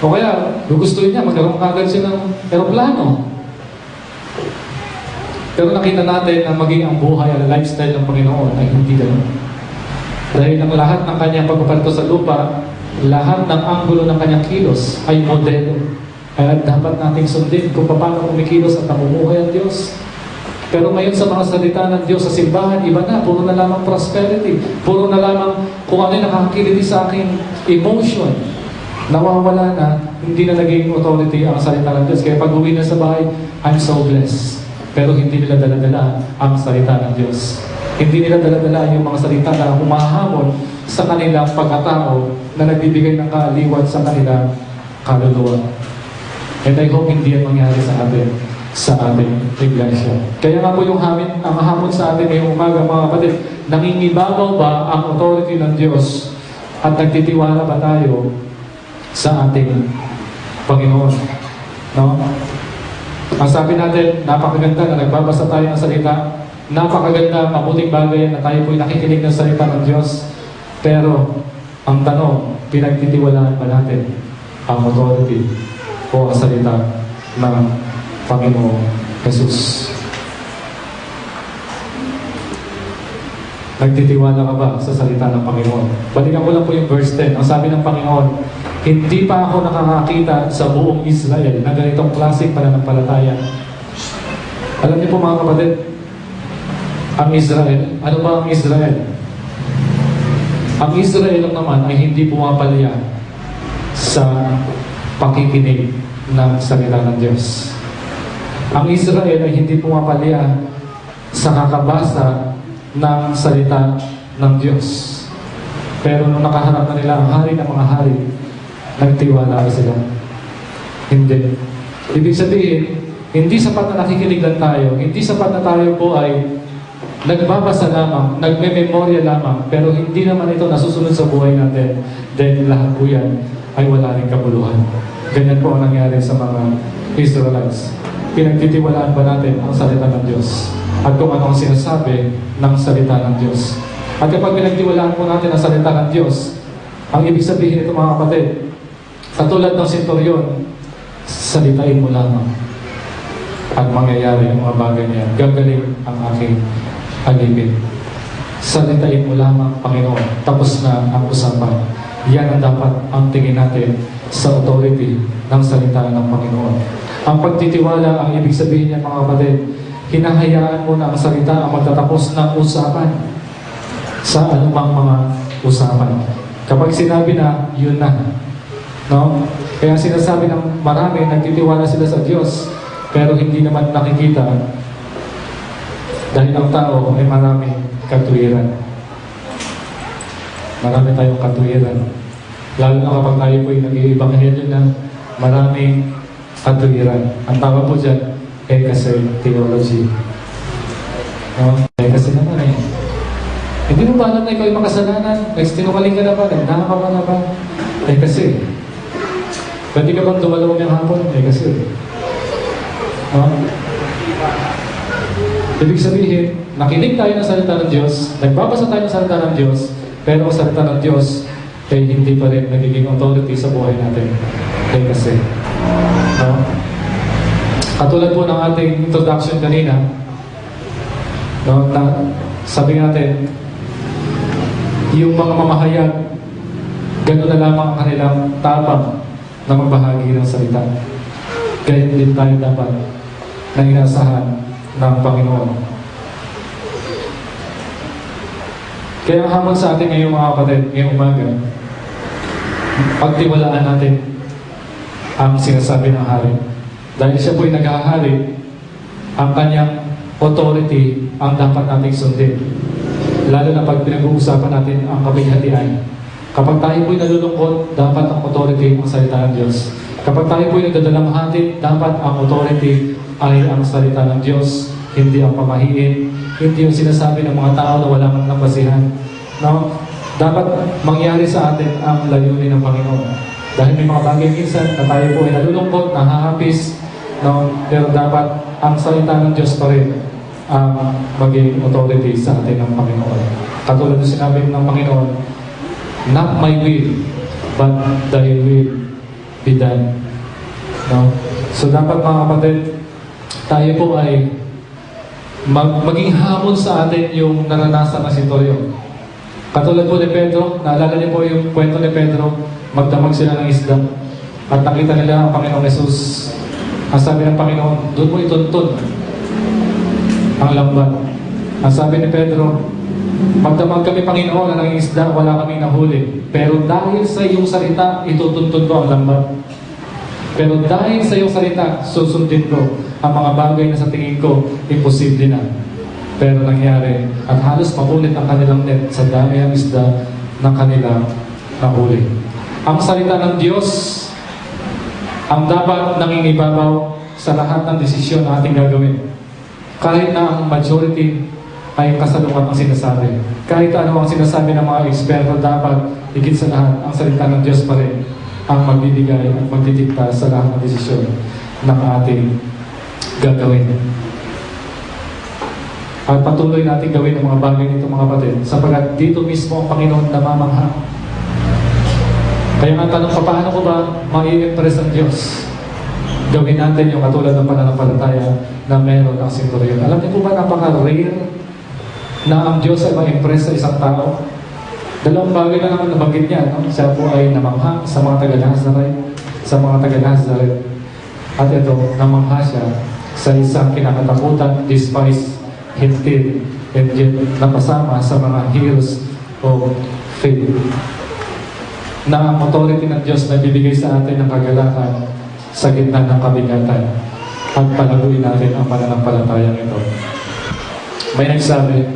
O kaya, gugustuhin niya, magkaroon kagad siya ng aeroplano. Pero nakita natin na maging ang buhay at lifestyle ng Panginoon ay hindi ganoon. Dahil ang lahat ng kanyang pagpaparito sa lupa, lahat ng anggulo ng kanyang kilos ay modelo. Kaya dapat nating sundin kung paano kumikilos at namumuhay ang Diyos. Pero ngayon sa mga salita ng Diyos sa simbahan, iba na, puro na lamang prosperity. Puro na lamang kung ano yung nakakiliti sa aking emotion. Nawawala na, hindi na naging authority ang salita ng Diyos. Kaya pag uwi na sa bahay, I'm so blessed. Pero hindi nila dala-dala ang salita ng Diyos. Hindi nila dala-dala yung mga salita na humahamon sa kanilang pagkatao na nagbibigay ng kaaliwan sa kanilang kaluluwa. And I hope hindi yan mangyari sa ating iglesia. Kaya nga po yung ang hamon sa atin ngayong umaga, mga kapatid, nangingibabaw ba ang authority ng Diyos at nagtitiwala ba tayo sa ating Panginoon? No? Ang sabi natin, napakaganda na nagbabasa tayo ng salita, napakaganda, mabuting bagay na tayo po'y nakikinig ng salita ng Diyos. Pero, ang tanong, pinagtitiwalaan ba natin ang authority o ang salita ng Panginoong Jesus? Nagtitiwala ka ba sa salita ng Panginoon? Balikan ko lang po yung verse 10. Ang sabi ng Panginoon, hindi pa ako nakakakita sa buong Israel na ganitong klaseng pananampalataya. Alam niyo po mga kapatid, ang Israel, ano ba ang Israel? Ang Israel naman ay hindi pumapalya sa pakikinig ng salita ng Diyos. Ang Israel ay hindi pumapalya sa kakabasa ng salita ng Diyos. Pero nung nakaharap na nila ang hari ng mga hari, nagtiwala sila. Hindi. Ibig sabihin, hindi sapat na nakikinig lang tayo, hindi sapat na tayo po ay nagbabasa lamang, nagme-memorya lamang, pero hindi naman ito nasusunod sa buhay natin. Dahil lahat po yan ay wala rin kabuluhan. Ganyan po ang nangyari sa mga Israelites. Pinagtitiwalaan ba natin ang salita ng Diyos? At kung ano ang sinasabi ng salita ng Diyos? At kapag pinagtiwalaan po natin ang salita ng Diyos, ang ibig sabihin nito mga kapatid, katulad ng senturyon, salitain mo lamang at mangyayari ang mga bagay niya. Gagaling ang aking alipin. Salitain mo lamang, Panginoon. Tapos na ang usapan. Yan ang dapat ang tingin natin sa authority ng salita ng Panginoon. Ang pagtitiwala, ang ibig sabihin niya mga kapatid, hinahayaan mo na ang salita ang magtatapos ng usapan sa anumang mga usapan. Kapag sinabi na, yun na. No? Kaya sinasabi ng marami, nagtitiwala sila sa Diyos, pero hindi naman nakikita dahil ang tao ay marami katuwiran. Marami tayong katuwiran. Lalo na kapag tayo po yung nag-iibanghilyo ng maraming katuwiran. Ang tawag po dyan, kasi theology. No? Kasi naman eh. Hindi mo ba alam na ikaw ay makasalanan? Nagsinungaling ka na ba? Nagdaka ka na ba? Kasi. Pwede ka bang dumalawang yung hapon? Kasi. No? Ibig sabihin, nakinig tayo ng salita ng Diyos, nagbabasa tayo ng salita ng Diyos, pero ang salita ng Diyos ay hindi pa rin nagiging authority sa buhay natin. Kasi. No? Katulad po ng ating introduction kanina, no, na sabi natin, yung mga mamahayag, gano'n na lamang ang kanilang tapang na magbahagi ng salita. Kaya din tayo dapat na inasahan ng Panginoon. Kaya ang hamon sa atin ngayong mga kapatid, ngayong umaga, pagtiwalaan natin ang sinasabi ng hari. Dahil siya po'y naghahari, ang kanyang authority ang dapat nating sundin. Lalo na pag pinag-uusapan natin ang kapighatian. Kapag tayo po'y nalulungkot, dapat ang authority ang salita ng Diyos. Kapag tayo po'y nagdadalamhati, dapat ang authority ay ang salita ng Diyos, hindi ang pamahiin, hindi yung sinasabi ng mga tao na wala man ng basihan. No? Dapat mangyari sa atin ang layunin ng Panginoon. Dahil may mga bagay minsan na tayo po ay nalulungkot, nahahapis, no? Pero dapat ang salita ng Diyos pa rin ang maging authority sa atin ng Panginoon. Katulad ng sinabi ng Panginoon, not my will, but thy will be done. No? So dapat mga kapatid, tayo po ay maging hamon sa atin yung naranasan na senturyon. Katulad po ni Pedro, naalala niyo po yung kwento ni Pedro, magdamag sila ng isda at nakita nila ang Panginoong Jesus. Ang sabi ng Panginoon, doon mo ituntun ang lambat. Ang sabi ni Pedro, magdamag kami Panginoon na ng isda, wala kami nahuli. Pero dahil sa iyong salita, itutuntun ko ang lambat. Pero dahil sa iyong salita, susundin ko ang mga bagay na sa tingin ko, imposible na. Pero nangyari, at halos mapulit ang kanilang net sa dami ang isda ng kanilang nahuli. Ang salita ng Diyos ang dapat nangingibabaw sa lahat ng desisyon na ating gagawin. Kahit na ang majority ay kasalungat ang sinasabi. Kahit ano ang sinasabi ng mga eksperto, dapat higit sa lahat, ang salita ng Diyos pa rin ang magbibigay at magdidikta sa lahat ng desisyon ng ating gagawin. At patuloy natin gawin ang mga bagay nito mga kapatid, sapagat dito mismo ang Panginoon namamangha. Kaya nga tanong, paano ko ba mai-impress ang Diyos? Gawin natin yung katulad ng pananampalataya na meron ang senturyon. Alam niyo po ba, napaka-rare na ang Diyos ay ma-impress sa isang tao? Dalawang bagay na naman nabanggit niya. No? Siya po ay namangha sa mga taga-Nazaret. At ito, namangha siya sa isang kinakatakutan, despise, hinted, and yet napasama sa mga heroes of faith. Na ang authority ng Diyos na bibigay sa atin ng kagalakan sa gitna ng kabigatan at palaguin natin ang pananampalatayang ito. May nagsabi,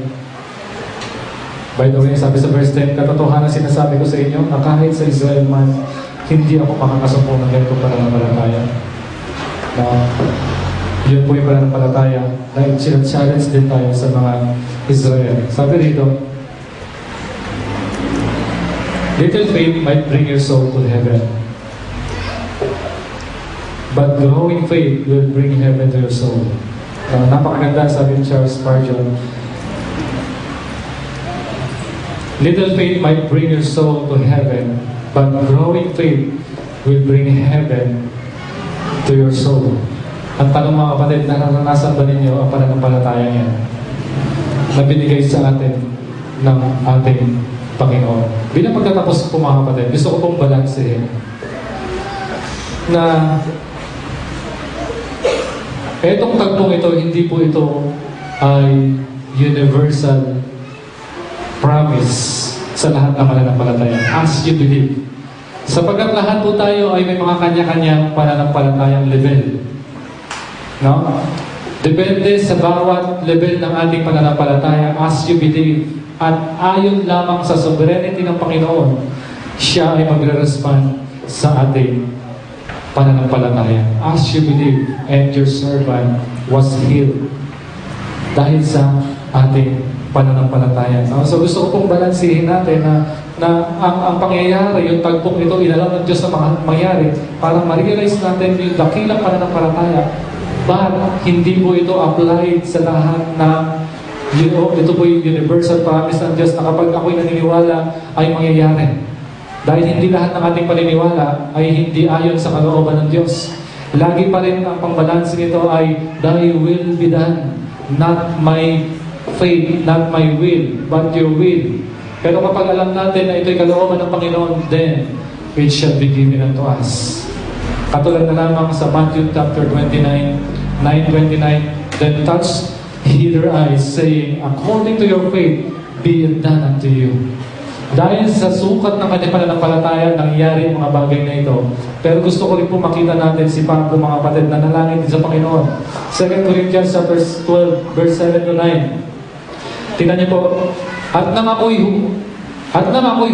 by the way, sabi sa verse 10, katotohanan sinasabi ko sa inyo na kahit sa Israel man, hindi ako makakasumpong ng ganitong pananampalataya. Na yun po yung pananampalataya na challenge din tayo sa mga Israel. Sabi rito, little faith might bring your soul to heaven, but growing faith will bring heaven to your soul. Napakaganda, sabi ni Charles Spurgeon, little faith might bring your soul to heaven, but growing faith will bring heaven to your soul. Ang tanong mga kapatid, naranasan ba ninyo ang pananampalataya niya na binigay sa atin ng ating Panginoon? Bilang pagtatapos po mga kapatid, gusto ko pong balansehin na etong tagpong ito, hindi po ito ay universal promise sa lahat ng mananampalataya. As you believe. Sapagkat lahat po tayo ay may mga kanya-kanyang pananampalatayang level. No? Depende sa bawat level ng ating pananampalataya as you believe at ayon lamang sa sovereignty ng Panginoon siya ay magre-respond sa ating pananampalataya. As you believe, and your servant was healed. Dahil sa ating pananampalataya. So gusto ko pong balansihin natin na ang pangyayari, yung tagpong ito, inalaw ng Diyos na mangyari para ma-realize natin yung dakilang pananampalataya. But hindi po ito applied sa lahat ng ito po yung universal promise ng Diyos na kapag ako'y naniniwala ay mangyayari. Dahil hindi lahat ng ating paniniwala ay hindi ayon sa kalooban ng Diyos. Lagi pa rin ang pangbalansin nito ay, Thy will be done. Not my faith, not my will, but your will. Pero kapag alam natin na ito'y kalooban ng Panginoon, then it shall be given unto us. Katulad na lamang sa Matthew chapter 29, 9:29, then touch their eyes, saying, according to your faith, be it done unto you. Dahil sa sukat ng kanyang pananampalataya, nangyari ang mga bagay na ito. Pero gusto ko rin po makita natin si Pablo, mga kapatid, na nalangin din sa Panginoon. 2 Corinthians chapter 12, verse 7 to 9. Tingnan niyo po, at nang ako'y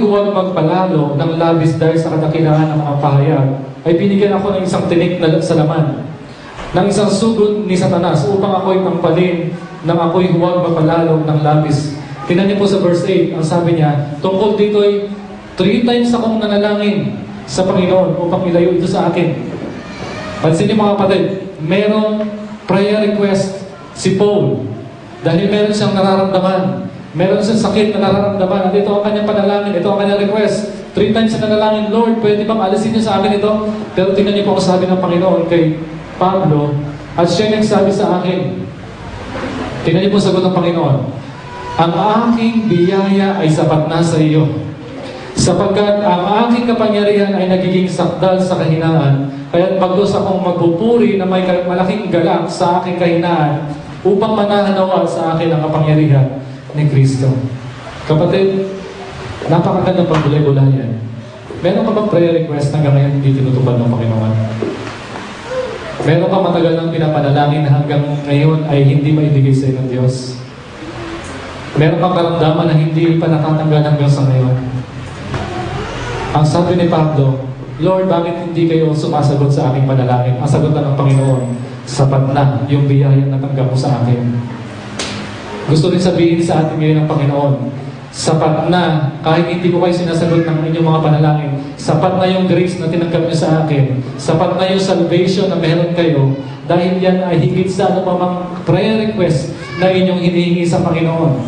huwag magpalalo ng labis dahil sa kadakilaan ng mga pahayag, ay binigyan ako ng isang tinik na sa laman, ng isang sugod ni Satanas, upang ako'y pangpalin nang ako'y huwag magpalalo ng labis. Tingnan niyo po sa verse 8, ang sabi niya, tungkol dito ay 3 times akong nanalangin sa Panginoon upang ilayo ito sa akin. Pansin niyo mga kapatid, merong prayer request si Paul dahil meron siyang nararamdaman. Meron siyang sakit na nararamdaman. At ito ang kanyang panalangin, ito ang kanyang request. 3 times na nanalangin, Lord, pwede bang alisin niyo sa akin ito? Pero tingnan niyo po ang sabi ng Panginoon kay Pablo, at siya nagsabi sa akin, tingnan niyo po sagot ng Panginoon, ang aking biyaya ay sapat na sa iyo, sapagkat ang aking kapangyarihan ay nagiging sakdal sa kahinaan, kaya't pagdos akong magpupuri na may malaking galak sa aking kahinaan upang manahanawa sa akin ang kapangyarihan ni Kristo. Kapatid, napakagandang pagbulay-bulayan. Meron ka bang prayer request na hanggang ngayon hindi tinutupad ng Panginoon? Meron ka matagal ng pinapanalangin na hanggang ngayon ay hindi maibigay sa iyo ng Diyos? Meron kang karamdaman na hindi pa natatanggal ng Diyos sa ngayon? Ang sabi ni Pablo, Lord, bakit hindi kayo sumasagot sa aking panalangin? Ang sagot na ng Panginoon, sapat na yung biyaya na tanggap mo sa akin. Gusto rin sabihin sa atin ngayon ng Panginoon, sapat na, kahit hindi ko kayo sinasagot ng inyong mga panalangin, sapat na yung grace na tinanggap niyo sa akin, sapat na yung salvation na meron kayo, dahil yan ay higit sa ano pa mang prayer request na inyong hinihingi sa Panginoon.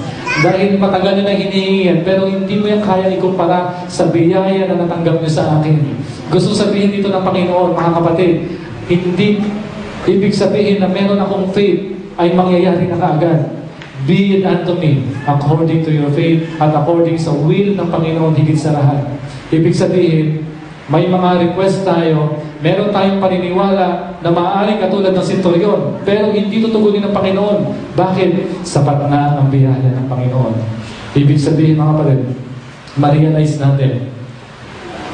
Dahil matagal nyo na hinihingi yan, pero hindi mo yan kaya ikumpara sa biyaya na natanggap nyo sa akin. Gusto sabihin dito ng Panginoon, mga kapatid, hindi ibig sabihin na meron akong faith ay mangyayari na kaagad. Be it unto me according to your faith at according sa will ng Panginoon higit sa lahat. Ibig sabihin, may mga request tayo, meron tayong paniniwala na maaaring katulad ng senturyon, pero hindi tutugunin ng Panginoon. Bakit? Sapat na ang biyaya ng Panginoon. Ibig sabihin mga kapatid, ma-realize natin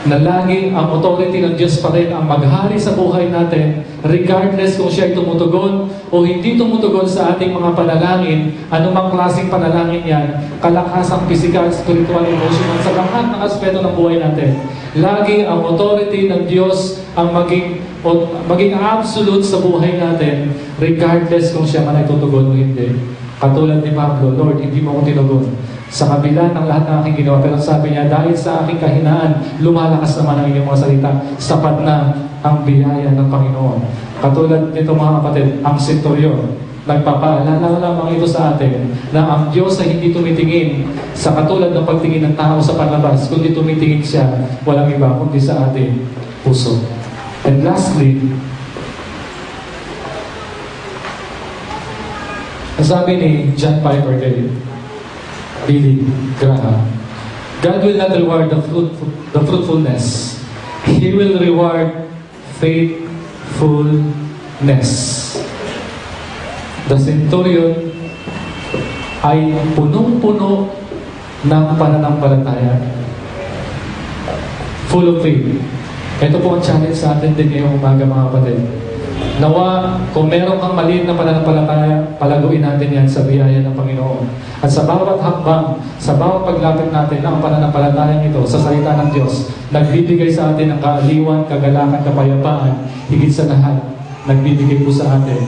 na laging ang authority ng Diyos pa rin ang maghari sa buhay natin, regardless kung siya ay tumutugon o hindi tumutugon sa ating mga panalangin, anumang klaseng panalangin yan, kalakasang physical, spiritual, emotional, sa lahat ng aspeto ng buhay natin. Lagi ang authority ng Diyos ang maging absolute sa buhay natin, regardless kung siya man ay tutugon o hindi. Katulad ni Pablo, Lord, hindi mo ako tinugon. Sa kabila ng lahat ng aking ginawa, pero sabi niya, dahil sa aking kahinaan, lumalakas naman ang inyong mga salita. Sapat na ang biyaya ng Panginoon. Katulad nito mga kapatid, ang senturyon, nagpapaalala lamang ito sa atin na ang Diyos ay hindi tumitingin sa katulad ng pagtingin ng tao sa panlabas, kundi tumitingin siya, walang iba, kundi sa ating puso. And lastly, sabi ni John Piper kay Billy Graham, God will not reward the fruitfulness. He will reward faithfulness. The centurion ay punong-puno ng pananampalataya. Full of faith. Ito po ang challenge sa atin din ngayong umaga mga kapatid. Nawa, kung meron kang maliit na pananampalataya, palaguin natin yan sa biyaya ng Panginoon. At sa bawat hakbang, sa bawat paglapit natin ng pananampalatayang ito sa salita ng Diyos, nagbibigay sa atin ng kaaliwan, kagalakan, kapayapaan, higit sa lahat, nagbibigay po sa atin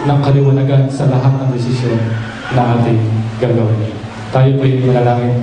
ng kaliwanagan sa lahat ng desisyon na ating gagawin. Tayo po yung manalangin.